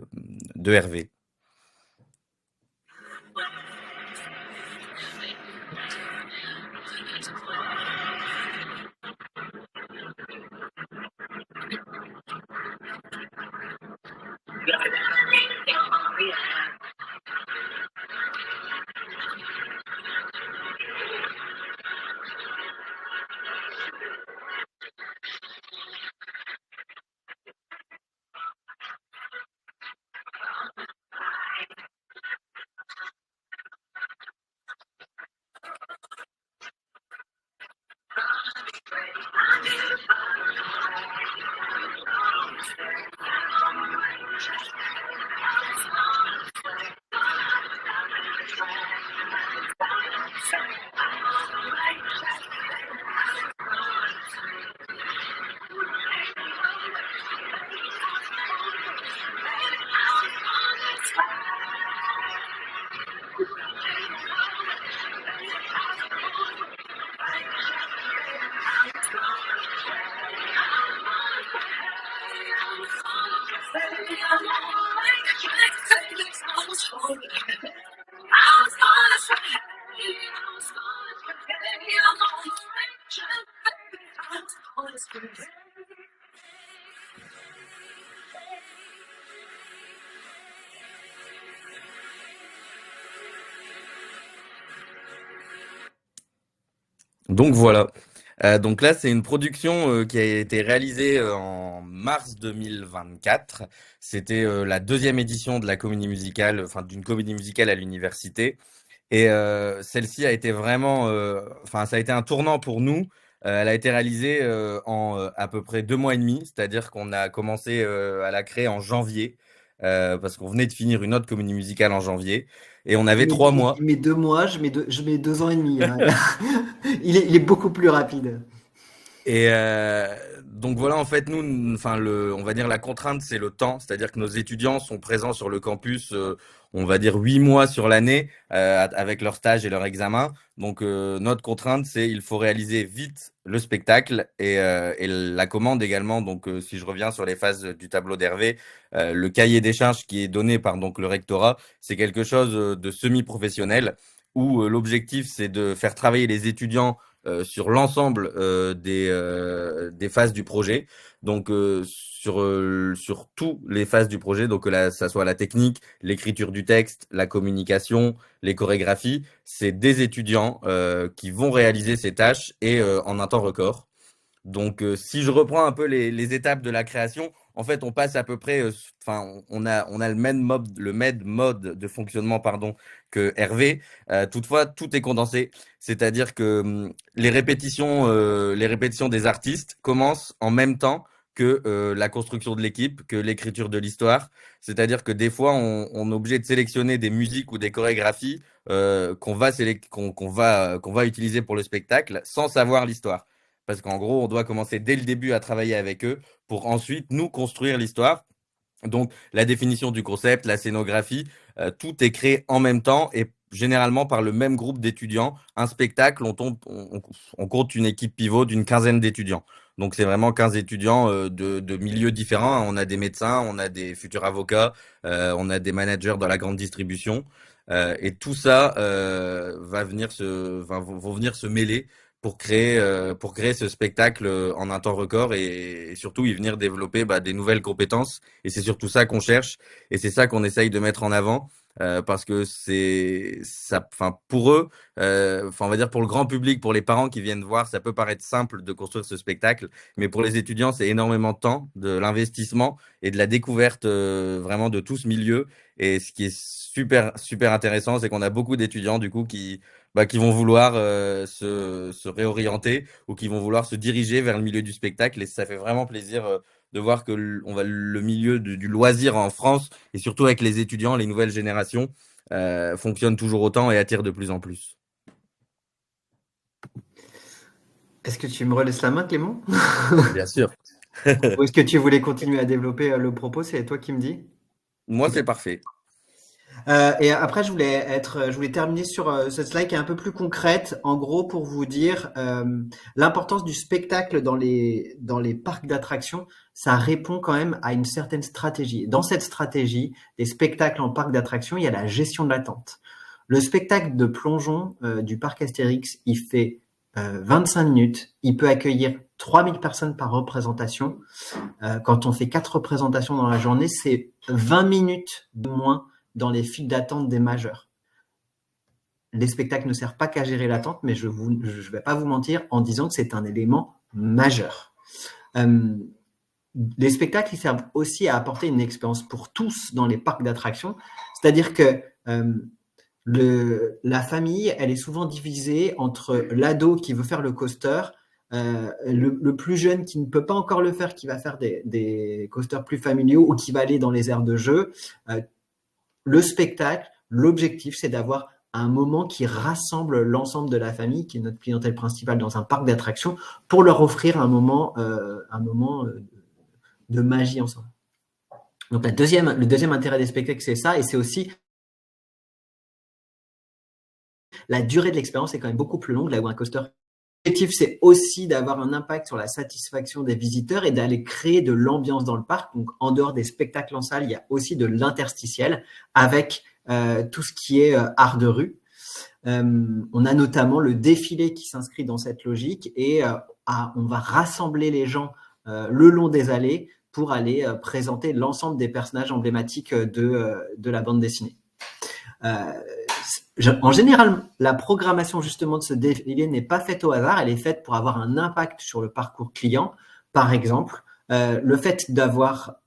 Hervé. Donc voilà. Donc là, c'est une production qui a été réalisée en mars 2024. C'était la deuxième édition de la comédie musicale, enfin d'une comédie musicale à l'université. Et celle-ci a été vraiment, enfin ça a été un tournant pour nous. Elle a été réalisée en à peu près 2 mois et demi, c'est-à-dire qu'on a commencé à la créer en janvier, parce qu'on venait de finir une autre comédie musicale en janvier, et on avait 3 mois. Il met 2 mois, je mets 2 ans et demi, hein. Il est beaucoup plus rapide. Et donc voilà, en fait, nous, enfin on va dire la contrainte, c'est le temps, c'est-à-dire que nos étudiants sont présents sur le campus, on va dire 8 mois sur l'année, avec leur stage et leur examen. Donc notre contrainte, c'est il faut réaliser vite le spectacle et la commande également. Donc si je reviens sur les phases du tableau d'Hervé, le cahier des charges qui est donné par donc le rectorat, c'est quelque chose de semi-professionnel où l'objectif c'est de faire travailler les étudiants sur l'ensemble des phases du projet. Donc sur toutes les phases du projet, donc que ça soit la technique, l'écriture du texte, la communication, les chorégraphies, c'est des étudiants qui vont réaliser ces tâches et en un temps record. Donc, si je reprends un peu les étapes de la création, en fait, on passe à peu près, enfin, on a le même mode de fonctionnement, pardon, que Hervé. Toutefois, tout est condensé, c'est-à-dire que les répétitions des artistes commencent en même temps que la construction de l'équipe, que l'écriture de l'histoire. C'est-à-dire que des fois, on est obligé de sélectionner des musiques ou des chorégraphies qu'on va utiliser pour le spectacle sans savoir l'histoire. Parce qu'en gros, on doit commencer dès le début à travailler avec eux pour ensuite nous construire l'histoire. Donc, la définition du concept, la scénographie, tout est créé en même temps et généralement par le même groupe d'étudiants. Un spectacle, on compte une équipe pivot d'une quinzaine d'étudiants. Donc, c'est vraiment 15 étudiants de milieux différents. On a des médecins, on a des futurs avocats, on a des managers dans la grande distribution. Et tout ça vont venir se mêler pour créer ce spectacle en un temps record et surtout y venir développer des nouvelles compétences. Et c'est surtout ça qu'on cherche et c'est ça qu'on essaye de mettre en avant parce que c'est ça, enfin pour eux, enfin on va dire pour le grand public, pour les parents qui viennent voir, ça peut paraître simple de construire ce spectacle, mais pour les étudiants, c'est énormément de temps, de l'investissement et de la découverte vraiment de tout ce milieu. Et ce qui est super intéressant, c'est qu'on a beaucoup d'étudiants du coup qui vont vouloir se réorienter ou qui vont vouloir se diriger vers le milieu du spectacle. Et ça fait vraiment plaisir de voir que le milieu du loisir en France, et surtout avec les étudiants, les nouvelles générations, fonctionne toujours autant et attire de plus en plus. Est-ce que tu me relaisses la main, Clément? Bien sûr. Ou est-ce que tu voulais continuer à développer le propos? C'est toi qui me dis. Moi, c'est parfait. Et après, je voulais terminer sur cette slide qui est un peu plus concrète, en gros, pour vous dire l'importance du spectacle dans les parcs d'attractions. Ça répond quand même à une certaine stratégie. Dans cette stratégie des spectacles en parc d'attractions, il y a la gestion de l'attente. Le spectacle de plongeon du parc Astérix, il fait 25 minutes. Il peut accueillir 3000 personnes par représentation. Quand on fait 4 représentations dans la journée, c'est 20 minutes de moins dans les files d'attente des majeurs. Les spectacles ne servent pas qu'à gérer l'attente, mais je vais pas vous mentir en disant que c'est un élément majeur. Les spectacles, ils servent aussi à apporter une expérience pour tous dans les parcs d'attractions. C'est-à-dire que la famille, elle est souvent divisée entre l'ado qui veut faire le coaster, le plus jeune qui ne peut pas encore le faire, qui va faire des coasters plus familiaux ou qui va aller dans les aires de jeu. Le spectacle, l'objectif, c'est d'avoir un moment qui rassemble l'ensemble de la famille, qui est notre clientèle principale dans un parc d'attractions, pour leur offrir un moment de magie ensemble. Donc le deuxième intérêt des spectacles, c'est ça, et c'est aussi la durée de l'expérience est quand même beaucoup plus longue là où un coaster. L'objectif, c'est aussi d'avoir un impact sur la satisfaction des visiteurs et d'aller créer de l'ambiance dans le parc. Donc, en dehors des spectacles en salle, il y a aussi de l'interstitiel avec tout ce qui est art de rue. On a notamment le défilé qui s'inscrit dans cette logique et on va rassembler les gens le long des allées pour aller présenter l'ensemble des personnages emblématiques de la bande dessinée. En général, la programmation justement de ce défilé n'est pas faite au hasard, elle est faite pour avoir un impact sur le parcours client. Par exemple, le fait d'avoir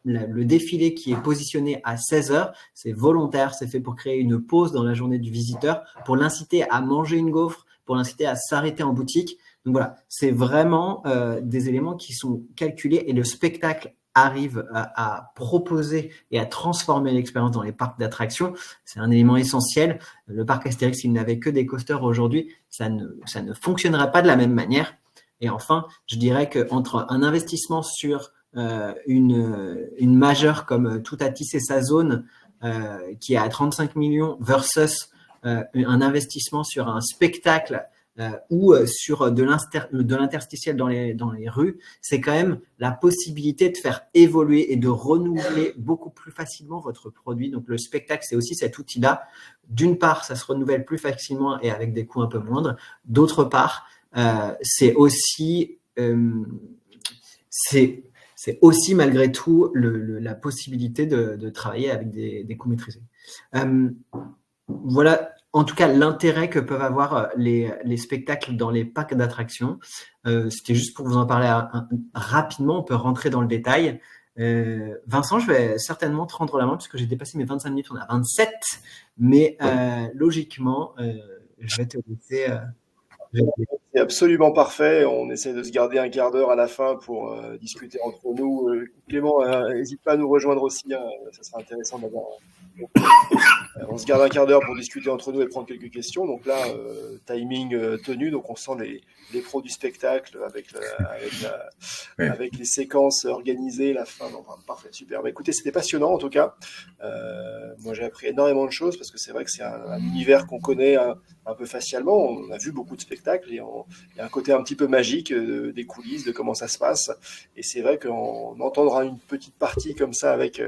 le défilé qui est positionné à 16h, c'est volontaire, c'est fait pour créer une pause dans la journée du visiteur, pour l'inciter à manger une gaufre, pour l'inciter à s'arrêter en boutique. Donc voilà, c'est vraiment des éléments qui sont calculés et le spectacle arrive à proposer et à transformer l'expérience dans les parcs d'attractions. C'est un élément essentiel. Le parc Astérix, s'il n'avait que des coasters aujourd'hui, ça ne fonctionnerait pas de la même manière. Et enfin, je dirais qu'entre un investissement sur une majeure comme Tout à tisser sa zone, qui est à 35 millions, versus un investissement sur un spectacle ou sur de l'interstitiel dans les rues, c'est quand même la possibilité de faire évoluer et de renouveler beaucoup plus facilement votre produit. Donc le spectacle, c'est aussi cet outil-là. D'une part, ça se renouvelle plus facilement et avec des coûts un peu moindres. D'autre part, c'est aussi malgré tout la possibilité de travailler avec des coûts maîtrisés. Voilà, en tout cas, l'intérêt que peuvent avoir les spectacles dans les parcs d'attractions. C'était juste pour vous en parler rapidement, on peut rentrer dans le détail. Vincent, je vais certainement te rendre la main puisque j'ai dépassé mes 25 minutes, on est à 27, mais logiquement, je vais te laisser... C'est absolument parfait. On essaie de se garder un quart d'heure à la fin pour discuter entre nous. Clément, n'hésite pas à nous rejoindre aussi. Ça sera intéressant d'avoir. On se garde un quart d'heure pour discuter entre nous et prendre quelques questions. Donc là, timing tenu. Donc on sent les pros du spectacle avec les séquences organisées, la fin. Non, enfin, parfait, super. Bah, écoutez, c'était passionnant en tout cas. Moi, j'ai appris énormément de choses parce que c'est vrai que c'est un univers qu'on connaît un peu facialement. On a vu beaucoup de spectacles et il y a un côté un petit peu magique des coulisses, de comment ça se passe. Et c'est vrai qu'on entendra une petite partie comme ça avec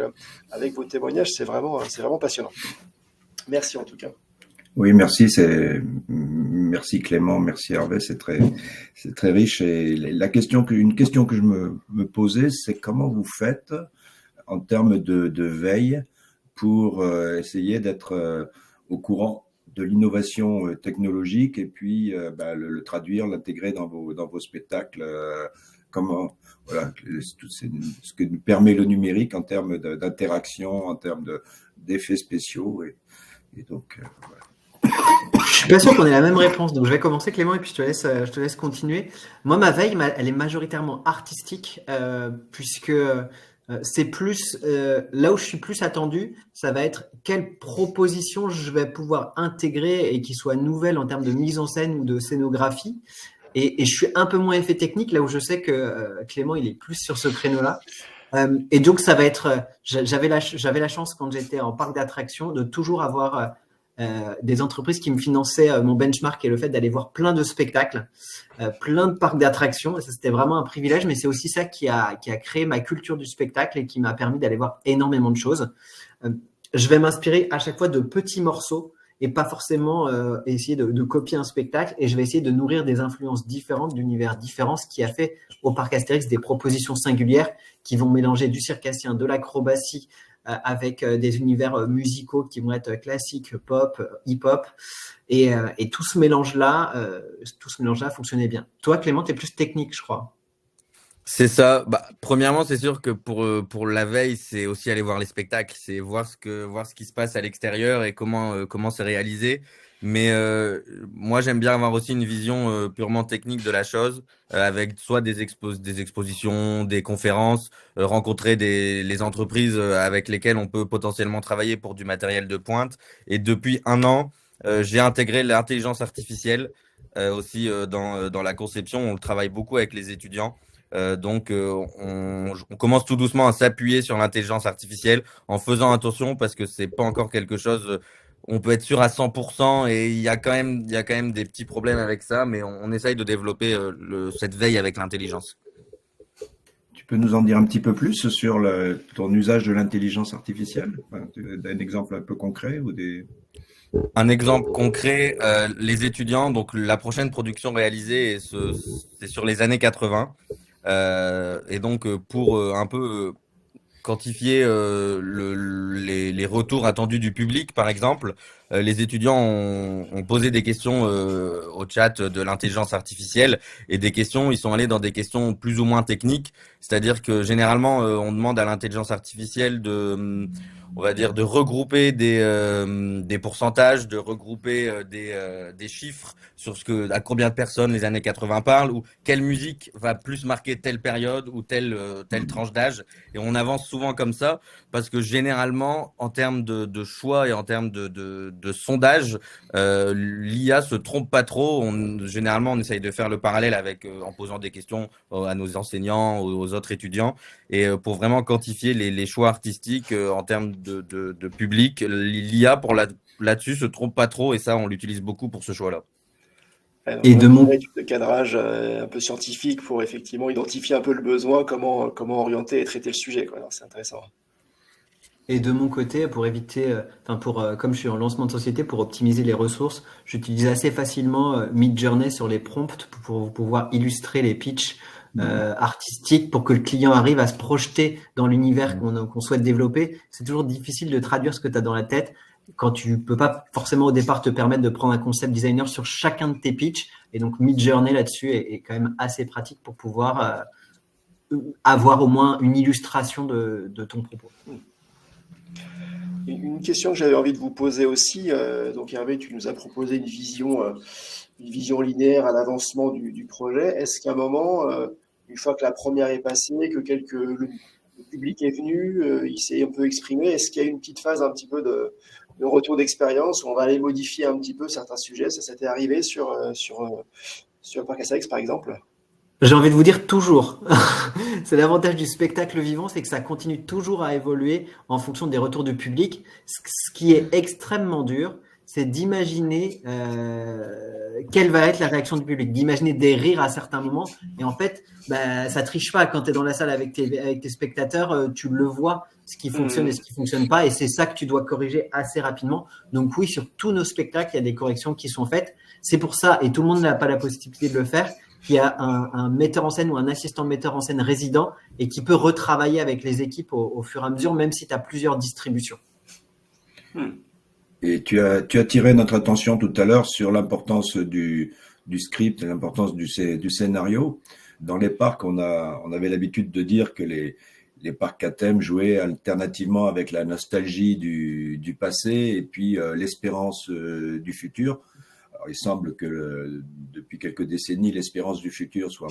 vos témoignages, c'est vraiment passionnant. Merci en tout cas. Oui, merci. merci Clément, merci Hervé, c'est très riche. Et une question que je me posais, c'est comment vous faites en termes de veille pour essayer d'être au courant de l'innovation technologique et puis le traduire, l'intégrer dans vos spectacles. Comment, voilà, ce que nous permet le numérique en termes d'interaction, en termes d'effets spéciaux. Et donc, voilà. Je suis pas sûr qu'on ait la même réponse, donc je vais commencer Clément et puis je te laisse continuer. Moi, ma veille, elle est majoritairement artistique, puisque c'est plus là où je suis plus attendu, ça va être quelle proposition je vais pouvoir intégrer et qui soit nouvelle en termes de mise en scène ou de scénographie. Et je suis un peu moins effet technique, là où je sais que Clément, il est plus sur ce créneau-là. Et donc, ça va être. J'avais la chance, quand j'étais en parc d'attractions, de toujours avoir des entreprises qui me finançaient mon benchmark et le fait d'aller voir plein de spectacles, plein de parcs d'attractions. Et ça, c'était vraiment un privilège, mais c'est aussi ça qui a créé ma culture du spectacle et qui m'a permis d'aller voir énormément de choses. Je vais m'inspirer à chaque fois de petits morceaux et pas forcément essayer de copier un spectacle. Et je vais essayer de nourrir des influences différentes, d'univers différents, ce qui a fait au Parc Astérix des propositions singulières qui vont mélanger du circassien, de l'acrobatie, avec des univers musicaux qui vont être classiques, pop, hip-hop. Et tout ce mélange-là fonctionnait bien. Toi, Clément, tu es plus technique, je crois. C'est ça. Premièrement, c'est sûr que pour la veille, c'est aussi aller voir les spectacles, c'est voir ce qui se passe à l'extérieur et comment c'est réalisé. Mais moi, j'aime bien avoir aussi une vision purement technique de la chose, avec soit des expositions, des conférences, rencontrer les entreprises avec lesquelles on peut potentiellement travailler pour du matériel de pointe. Et depuis 1 an, j'ai intégré l'intelligence artificielle aussi dans la conception. On travaille beaucoup avec les étudiants. Donc, on commence tout doucement à s'appuyer sur l'intelligence artificielle en faisant attention parce que c'est pas encore quelque chose. On peut être sûr à 100% et il y a quand même des petits problèmes avec ça, mais on essaye de développer cette veille avec l'intelligence. Tu peux nous en dire un petit peu plus sur ton usage de l'intelligence artificielle? Un exemple un peu concret ou des... Un exemple concret, les étudiants, donc la prochaine production réalisée, c'est sur les années 80. Et donc, pour un peu quantifier les retours attendus du public, par exemple, les étudiants ont posé des questions au chat de l'intelligence artificielle et des questions, ils sont allés dans des questions plus ou moins techniques, c'est-à-dire que généralement, on demande à l'intelligence artificielle on va dire, de regrouper des pourcentages, de regrouper des chiffres sur à combien de personnes les années 80 parlent, ou quelle musique va plus marquer telle période ou telle tranche d'âge. Et on avance souvent comme ça, parce que généralement, en termes de choix et en termes de sondage, l'IA se trompe pas trop. Généralement, on essaye de faire le parallèle en posant des questions à nos enseignants, aux autres étudiants, et pour vraiment quantifier les choix artistiques en termes de public. L'IA, là-dessus, se trompe pas trop, et ça, on l'utilise beaucoup pour ce choix-là. Et de mon étude de cadrage un peu scientifique pour effectivement identifier un peu le besoin, comment orienter et traiter le sujet, quoi. C'est intéressant. Et de mon côté, pour éviter, comme je suis en lancement de société, pour optimiser les ressources, j'utilise assez facilement Midjourney sur les prompts pour pouvoir illustrer les pitchs artistiques pour que le client arrive à se projeter dans l'univers qu'on souhaite développer. C'est toujours difficile de traduire ce que tu as dans la tête quand tu peux pas forcément au départ te permettre de prendre un concept designer sur chacun de tes pitchs. Et donc Midjourney là-dessus est quand même assez pratique pour pouvoir avoir au moins une illustration de ton propos. Une question que j'avais envie de vous poser aussi, donc Hervé, tu nous as proposé une vision linéaire à l'avancement du projet. Est-ce qu'à un moment, une fois que la première est passée, que le public est venu, il s'est un peu exprimé, est-ce qu'il y a une petite phase un petit peu de retour d'expérience où on va aller modifier un petit peu certains sujets? Ça s'était arrivé sur le Parc Astérix, par exemple? J'ai envie de vous dire toujours. C'est l'avantage du spectacle vivant, c'est que ça continue toujours à évoluer en fonction des retours du public. Ce qui est extrêmement dur, c'est d'imaginer quelle va être la réaction du public, d'imaginer des rires à certains moments. Et en fait, ça triche pas. Quand tu es dans la salle avec tes spectateurs, tu le vois, ce qui fonctionne et ce qui fonctionne pas. Et c'est ça que tu dois corriger assez rapidement. Donc oui, sur tous nos spectacles, il y a des corrections qui sont faites. C'est pour ça, et tout le monde n'a pas la possibilité de le faire, qu'il y a un metteur en scène ou un assistant metteur en scène résident et qui peut retravailler avec les équipes au fur et à mesure, même si tu as plusieurs distributions. Et tu as tiré notre attention tout à l'heure sur l'importance du script et l'importance du scénario. Dans les parcs, on avait l'habitude de dire que les parcs à thème jouaient alternativement avec la nostalgie du passé et puis l'espérance du futur. Alors, il semble que depuis quelques décennies, l'espérance du futur soit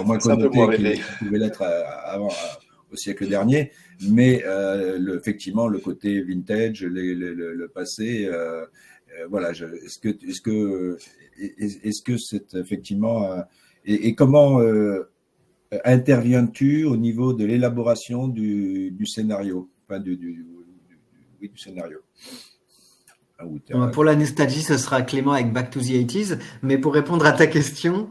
moins connotée qu'il pouvait l'être avant, au siècle dernier. Mais effectivement, le côté vintage, le passé, voilà. Est-ce que c'est effectivement et comment interviens-tu au niveau de l'élaboration du scénario, enfin du scénario? Pour la nostalgie, ce sera Clément avec Back to the 80s. Mais pour répondre à ta question,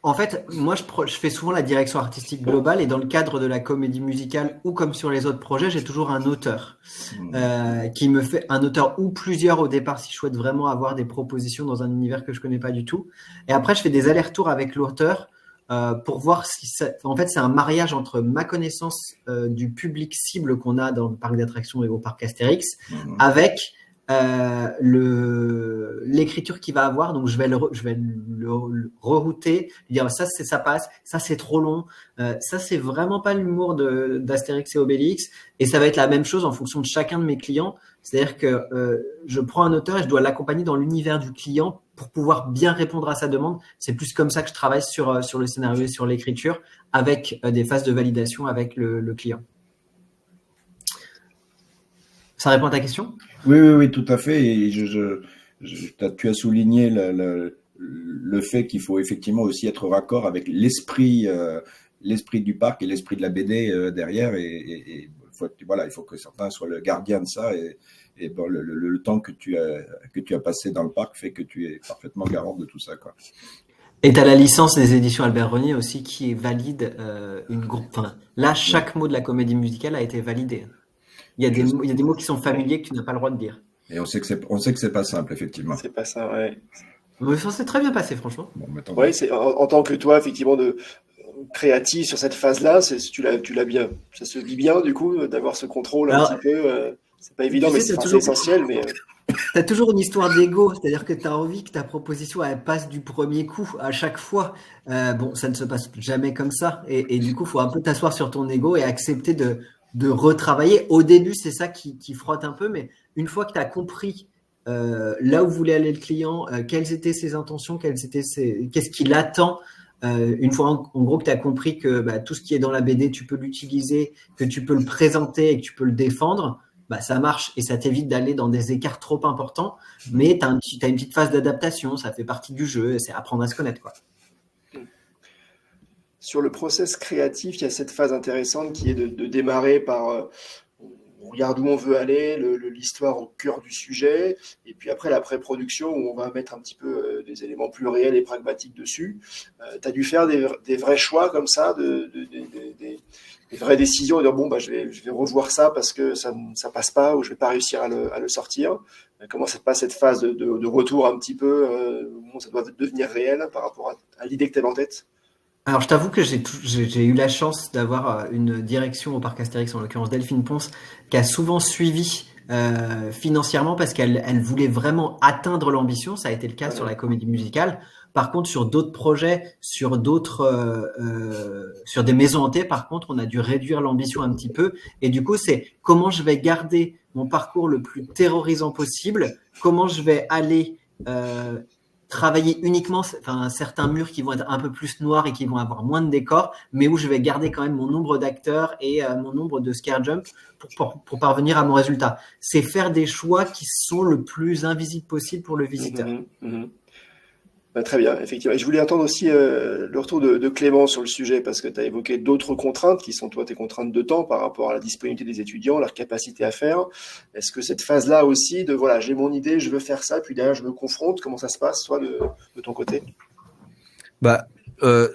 en fait, moi, je fais souvent la direction artistique globale et dans le cadre de la comédie musicale ou comme sur les autres projets, j'ai toujours un auteur qui me fait un auteur ou plusieurs au départ si je souhaite vraiment avoir des propositions dans un univers que je connais pas du tout. Et après, je fais des allers-retours avec l'auteur pour voir si en fait, c'est un mariage entre ma connaissance du public cible qu'on a dans le parc d'attractions et au parc Astérix avec l'écriture qu'il va avoir. Donc je vais le rerouter, dire ça passe, ça c'est trop long, ça c'est vraiment pas l'humour d'Astérix et Obélix, et ça va être la même chose en fonction de chacun de mes clients. C'est-à-dire que je prends un auteur et je dois l'accompagner dans l'univers du client pour pouvoir bien répondre à sa demande. C'est plus comme ça que je travaille sur le scénario et sur l'écriture, avec des phases de validation avec le client. Ça répond à ta question ? Oui, tout à fait. Et tu as souligné le fait qu'il faut effectivement aussi être raccord avec l'esprit du parc et l'esprit de la BD derrière. Et il faut que certains soient le gardien de ça. Et bon, le temps que tu as passé dans le parc fait que tu es parfaitement garant de tout ça, quoi. Et tu as la licence des éditions Albert Renier aussi qui est valide là, chaque mot de la comédie musicale a été validé. Il y a des mots qui sont familiers que tu n'as pas le droit de dire. Et on sait que c'est pas simple, effectivement. C'est pas ça, ouais. Mais ça s'est très bien passé, franchement. Bon, c'est en tant que toi, effectivement, de créatif sur cette phase-là, tu l'as bien. Ça se vit bien, du coup, d'avoir ce contrôle un petit peu. C'est pas évident, mais c'est essentiel. Mais tu as toujours une histoire d'ego, c'est-à-dire que tu as envie que ta proposition elle passe du premier coup à chaque fois. Bon, ça ne se passe jamais comme ça. Et du coup, il faut un peu t'asseoir sur ton ego et accepter de retravailler. Au début, c'est ça qui frotte un peu, mais une fois que tu as compris là où voulait aller le client, quelles étaient ses intentions, qu'est-ce qu'il attend, une fois en gros que tu as compris que tout ce qui est dans la BD, tu peux l'utiliser, que tu peux le présenter et que tu peux le défendre, ça marche et ça t'évite d'aller dans des écarts trop importants, mais tu as une petite phase d'adaptation, ça fait partie du jeu, c'est apprendre à se connaître, quoi. Sur le process créatif, il y a cette phase intéressante qui est de démarrer par on regarde où on veut aller, l'histoire au cœur du sujet, et puis après la pré-production où on va mettre un petit peu des éléments plus réels et pragmatiques dessus. Tu as dû faire des vrais choix comme ça, des vraies décisions, et dire bon, je vais revoir ça parce que ça passe pas ou je vais pas réussir à le sortir. Comment ça se passe cette phase de retour un petit peu, ça doit devenir réel par rapport à l'idée que tu avais en tête? Alors, je t'avoue que j'ai eu la chance d'avoir une direction au parc Astérix, en l'occurrence Delphine Ponce, qui a souvent suivi financièrement parce qu'elle voulait vraiment atteindre l'ambition. Ça a été le cas sur la comédie musicale. Par contre, sur d'autres projets, sur des maisons hantées, par contre, on a dû réduire l'ambition un petit peu. Et du coup, c'est comment je vais garder mon parcours le plus terrorisant possible, comment je vais aller travailler uniquement certains murs qui vont être un peu plus noirs et qui vont avoir moins de décors, mais où je vais garder quand même mon nombre d'acteurs et mon nombre de scare jump pour parvenir à mon résultat. C'est faire des choix qui sont le plus invisibles possible pour le visiteur. Bah, très bien, effectivement. Et je voulais entendre aussi le retour de Clément sur le sujet, parce que tu as évoqué d'autres contraintes qui sont, toi, tes contraintes de temps par rapport à la disponibilité des étudiants, leur capacité à faire. Est-ce que cette phase-là aussi, de voilà, j'ai mon idée, je veux faire ça, puis derrière, je me confronte, comment ça se passe, toi, de ton côté? Bah, euh,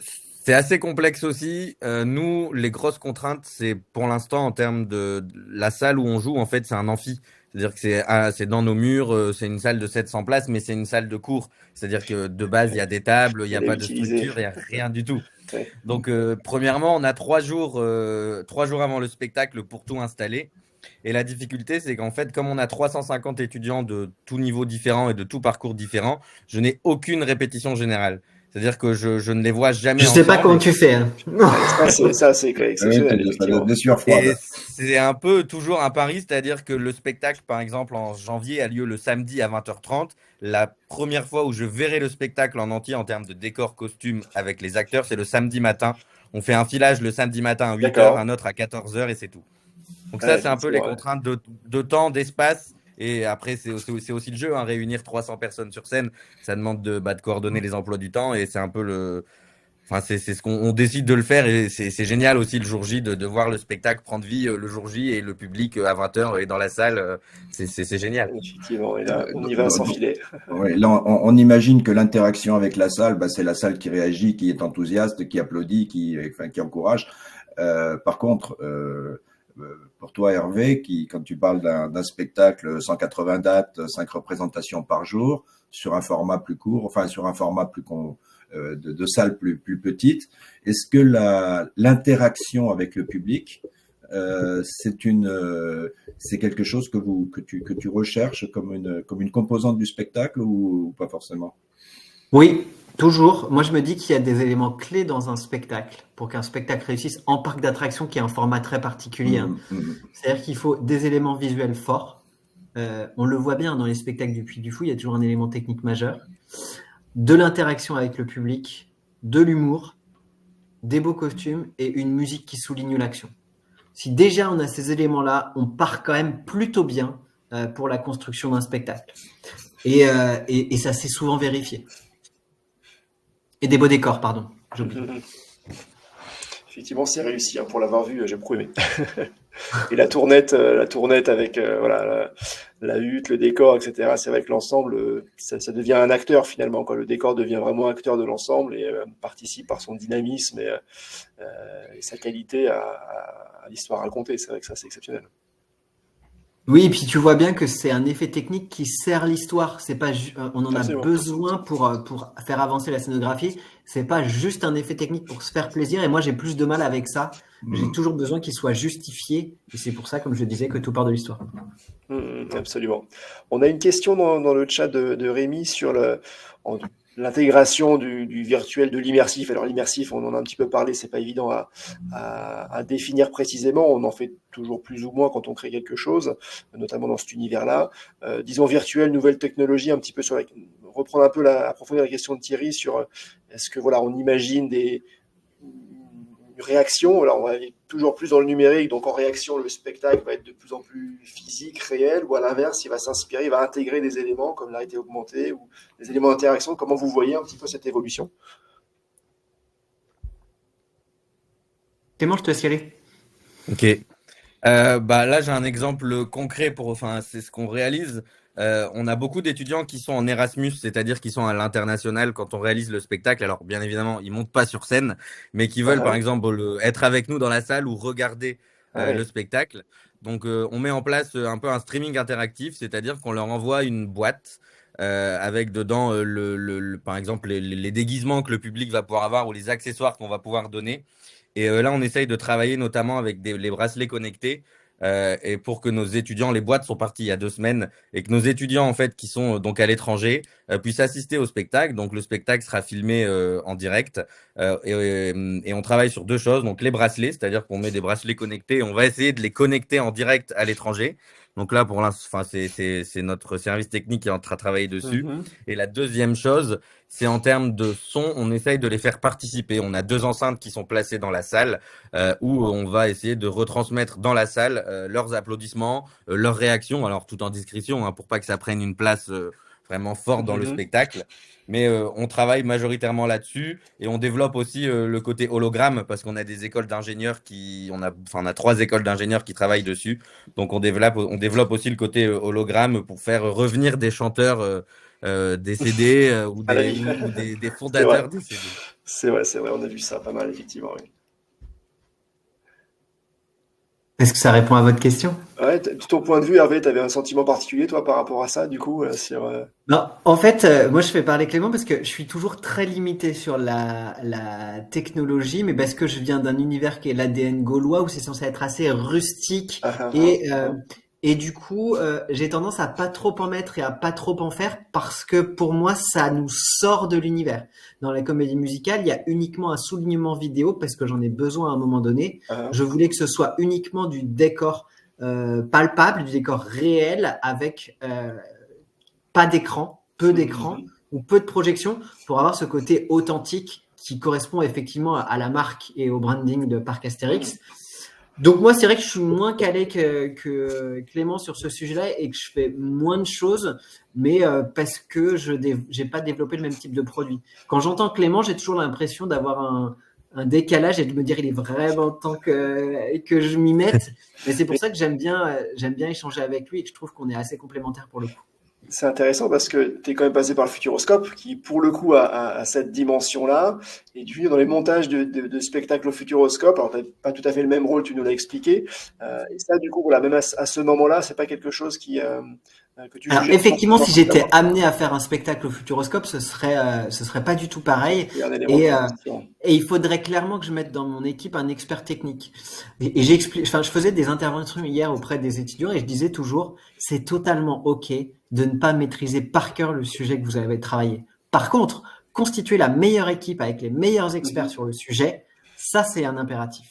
c'est assez complexe aussi. Nous, les grosses contraintes, c'est pour l'instant en termes de la salle où on joue, en fait, c'est un amphi. C'est-à-dire que c'est dans nos murs, c'est une salle de 700 places, mais c'est une salle de cours. C'est-à-dire que de base, il y a des tables, il n'y a Elle est pas de utilisée. structure, il n'y a rien du tout. Ouais. Donc, premièrement, on a 3 jours avant le spectacle pour tout installer. Et la difficulté, c'est qu'en fait, comme on a 350 étudiants de tout niveau différent et de tout parcours différent, je n'ai aucune répétition générale. C'est-à-dire que je ne les vois jamais Je sais pas comment ensemble. tu fais, hein. Ouais, ça, c'est Ouais, exceptionnel, ça donne effectivement. des sueurs Et froides. c'est un peu toujours un pari, c'est-à-dire que le spectacle, par exemple, en janvier, a lieu le samedi à 20h30. La première fois où je verrai le spectacle en entier en termes de décor, costume avec les acteurs, c'est le samedi matin. On fait un filage le samedi matin à 8h, D'accord. un autre à 14h et c'est tout. Donc ça, Ouais, c'est un peu les effectivement. Ouais. contraintes de temps, d'espace. Et après, c'est aussi le jeu, hein, réunir 300 personnes sur scène, ça demande de coordonner les emplois du temps. Et c'est un peu le... Enfin, c'est ce qu'on décide de le faire. Et c'est génial aussi le jour J de voir le spectacle prendre vie le jour J et le public à 20h est dans la salle. C'est génial. Effectivement. Et là, on y va Dans- sans dans- filet. ouais, là, on imagine que l'interaction avec la salle, bah, c'est la salle qui réagit, qui est enthousiaste, qui applaudit, enfin, qui encourage. Par contre, pour toi, Hervé, quand tu parles d'un spectacle, 180 dates, 5 représentations par jour, sur un format plus court, enfin sur un format de salle plus petite, est-ce que l'interaction avec le public, c'est quelque chose que tu recherches comme une composante du spectacle ou pas forcément? Oui, toujours. Moi, je me dis qu'il y a des éléments clés dans un spectacle pour qu'un spectacle réussisse en parc d'attractions, qui est un format très particulier, hein. C'est-à-dire qu'il faut des éléments visuels forts. On le voit bien dans les spectacles du Puy du Fou, il y a toujours un élément technique majeur. De l'interaction avec le public, de l'humour, des beaux costumes et une musique qui souligne l'action. Si déjà on a ces éléments-là, on part quand même plutôt bien pour la construction d'un spectacle. Et ça s'est souvent vérifié. Et des beaux décors, pardon. J'oublie. Effectivement, c'est réussi, hein, pour l'avoir vu, j'ai beaucoup aimé. Et la tournette avec voilà, la hutte, le décor, etc. C'est vrai que l'ensemble, ça devient un acteur finalement, quoi. Le décor devient vraiment acteur de l'ensemble et participe par son dynamisme et sa qualité à l'histoire racontée. C'est vrai que ça, c'est exceptionnel. Oui, et puis tu vois bien que c'est un effet technique qui sert l'histoire. C'est pas, on en a Absolument. besoin pour faire avancer la scénographie. C'est pas juste un effet technique pour se faire plaisir. Et moi, j'ai plus de mal avec ça. J'ai toujours besoin qu'il soit justifié. Et c'est pour ça, comme je disais, que tout part de l'histoire. Absolument. On a une question dans le chat de Rémi sur l'intégration du virtuel, de l'immersif. Alors l'immersif, on en a un petit peu parlé, c'est pas évident à définir précisément. On en fait toujours plus ou moins quand on crée quelque chose, notamment dans cet univers-là. Disons virtuel, nouvelle technologie, un petit peu reprendre un peu approfondir la question de Thierry sur est-ce que voilà, on imagine une réaction. Alors, on va aller toujours plus dans le numérique, donc en réaction, le spectacle va être de plus en plus physique, réel, ou à l'inverse, il va s'inspirer, il va intégrer des éléments comme la réalité augmentée ou des éléments d'interaction. Comment vous voyez un petit peu cette évolution? Clément, je te laisse y aller. Ok. Bah là, j'ai un exemple concret enfin, c'est ce qu'on réalise. On a beaucoup d'étudiants qui sont en Erasmus, c'est-à-dire qui sont à l'international quand on réalise le spectacle. Alors, bien évidemment, ils montent pas sur scène, mais qui veulent, par Ah, exemple, être avec nous dans la salle ou regarder ah le ouais. spectacle. Donc, on met en place un peu un streaming interactif, c'est-à-dire qu'on leur envoie une boîte avec dedans, par exemple, les déguisements que le public va pouvoir avoir ou les accessoires qu'on va pouvoir donner. Et là, on essaye de travailler notamment avec les bracelets connectés. Et pour que nos étudiants, les boîtes sont parties il y a 2 semaines, et que nos étudiants en fait qui sont donc à l'étranger puissent assister au spectacle. Donc le spectacle sera filmé en direct et on travaille sur 2 choses. Donc les bracelets, c'est-à-dire qu'on met des bracelets connectés, on va essayer de les connecter en direct à l'étranger. Donc là pour l'instant, enfin, c'est notre service technique qui est en train de travailler dessus. Mhm. Et la deuxième chose, c'est en termes de son, on essaye de les faire participer. On a 2 enceintes qui sont placées dans la salle où on va essayer de retransmettre dans la salle leurs applaudissements, leurs réactions, alors tout en discrétion, hein, pour pas que ça prenne une place vraiment forte dans le spectacle. Mais on travaille majoritairement là-dessus et on développe aussi le côté hologramme parce qu'on a des écoles d'ingénieurs on a 3 écoles d'ingénieurs qui travaillent dessus. Donc on développe aussi le côté hologramme pour faire revenir des chanteurs décédés ou des fondateurs décédés. C'est vrai, on a vu ça pas mal, effectivement. Oui. Est-ce que ça répond à votre question? Ouais, ton point de vue, Hervé, tu avais un sentiment particulier, toi, par rapport à ça, du coup, Non, en fait, moi je fais parler Clément parce que je suis toujours très limité sur la technologie, mais parce que je viens d'un univers qui est l'ADN gaulois où c'est censé être assez rustique et du coup j'ai tendance à pas trop en mettre et à pas trop en faire parce que pour moi ça nous sort de l'univers. Dans la comédie musicale, il y a uniquement un soulignement vidéo parce que j'en ai besoin à un moment donné. Je voulais que ce soit uniquement du décor palpable, du décor réel avec pas d'écran, peu d'écran ou peu de projection pour avoir ce côté authentique qui correspond effectivement à la marque et au branding de Parc Astérix. Donc moi, c'est vrai que je suis moins calé que Clément sur ce sujet-là et que je fais moins de choses, mais parce que j'ai pas développé le même type de produit. Quand j'entends Clément, j'ai toujours l'impression d'avoir un décalage et de me dire il est vraiment temps que je m'y mette. Mais c'est pour ça que j'aime bien échanger avec lui et que je trouve qu'on est assez complémentaires pour le coup. C'est intéressant parce que tu es quand même passé par le Futuroscope qui, pour le coup, a cette dimension-là. Et tu viens dans les montages de spectacles au Futuroscope. Alors, tu n'as pas tout à fait le même rôle, tu nous l'as expliqué. Et ça, du coup, voilà, même à ce moment-là, c'est pas quelque chose que tu Alors, jugeais effectivement, si j'étais d'avoir. amené à faire un spectacle au Futuroscope, ce serait pas du tout pareil. Il y a un élément de transition. Et il faudrait clairement que je mette dans mon équipe un expert technique. Et je faisais des interventions hier auprès des étudiants et je disais toujours, c'est totalement OK de ne pas maîtriser par cœur le sujet que vous avez travaillé. Par contre, constituer la meilleure équipe avec les meilleurs experts sur le sujet, ça, c'est un impératif.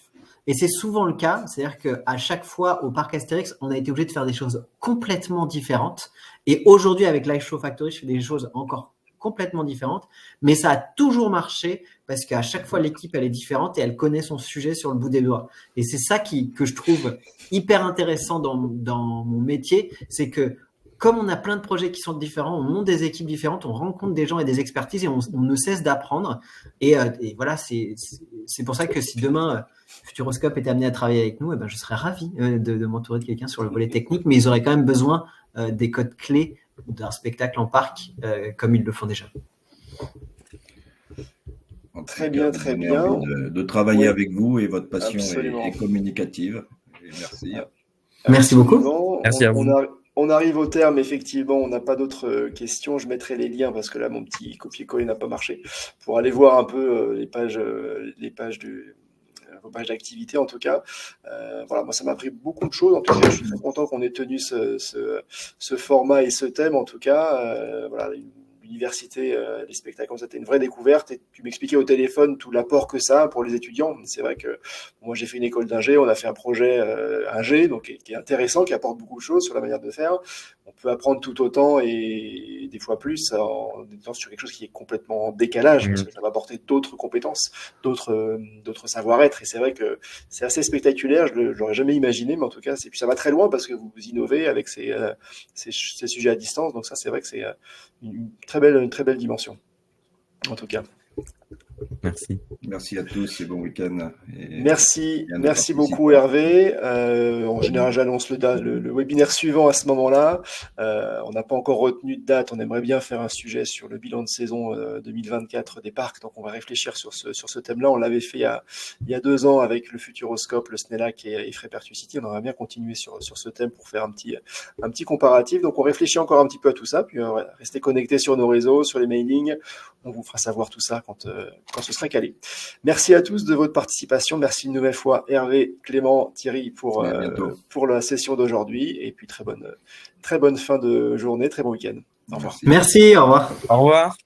Et c'est souvent le cas, c'est-à-dire qu'à chaque fois au Parc Astérix, on a été obligé de faire des choses complètement différentes. Et aujourd'hui, avec Live Show Factory, je fais des choses encore complètement différentes, mais ça a toujours marché parce qu'à chaque fois, l'équipe, elle est différente et elle connaît son sujet sur le bout des doigts. Et c'est ça que je trouve hyper intéressant dans mon métier, c'est que comme on a plein de projets qui sont différents, on monte des équipes différentes, on rencontre des gens et des expertises et on ne cesse d'apprendre. Et voilà, c'est pour ça que si demain Futuroscope était amené à travailler avec nous, je serais ravi de m'entourer de quelqu'un sur le volet technique, mais ils auraient quand même besoin des codes clés d'un spectacle en parc comme ils le font déjà. Très bien, très bien. De travailler avec vous et votre passion est communicative. Et merci. Merci beaucoup. Merci à vous. On arrive au terme, effectivement, on n'a pas d'autres questions. Je mettrai les liens parce que là, mon petit copier-coller n'a pas marché pour aller voir un peu les pages vos pages d'activité en tout cas. Voilà, moi ça m'a appris beaucoup de choses. En tout cas, je suis très content qu'on ait tenu ce format et ce thème. En tout cas, voilà, l'université, les spectacles, c'était une vraie découverte. Et tu m'expliquais au téléphone tout l'apport que ça a pour les étudiants. C'est vrai que moi j'ai fait une école d'ingé, on a fait un projet ingé, donc qui est intéressant, qui apporte beaucoup de choses sur la manière de faire. On peut apprendre tout autant et des fois plus en étant sur quelque chose qui est complètement en décalage, parce que ça va apporter d'autres compétences, d'autres savoir-être. Et c'est vrai que c'est assez spectaculaire, je l'aurais jamais imaginé, mais en tout cas, puis ça va très loin parce que vous innovez avec ces sujets à distance. Donc ça, c'est vrai que c'est une très belle dimension, en tout cas. Merci. Merci à tous et bon week-end. Merci beaucoup Hervé. En général, j'annonce le webinaire suivant à ce moment-là. On n'a pas encore retenu de date. On aimerait bien faire un sujet sur le bilan de saison 2024 des parcs. Donc, on va réfléchir sur ce thème-là. On l'avait fait il y a 2 ans avec le Futuroscope, le Snellac et Frépertuis-City. On aimerait bien continuer sur ce thème pour faire un petit comparatif. Donc, on réfléchit encore un petit peu à tout ça. Puis, restez connectés sur nos réseaux, sur les mailings. On vous fera savoir tout ça quand ce sera calé. Merci à tous de votre participation. Merci une nouvelle fois Hervé, Clément, Thierry pour la session d'aujourd'hui. Et puis très bonne fin de journée, très bon week-end. Au revoir. Merci, au revoir. Au revoir.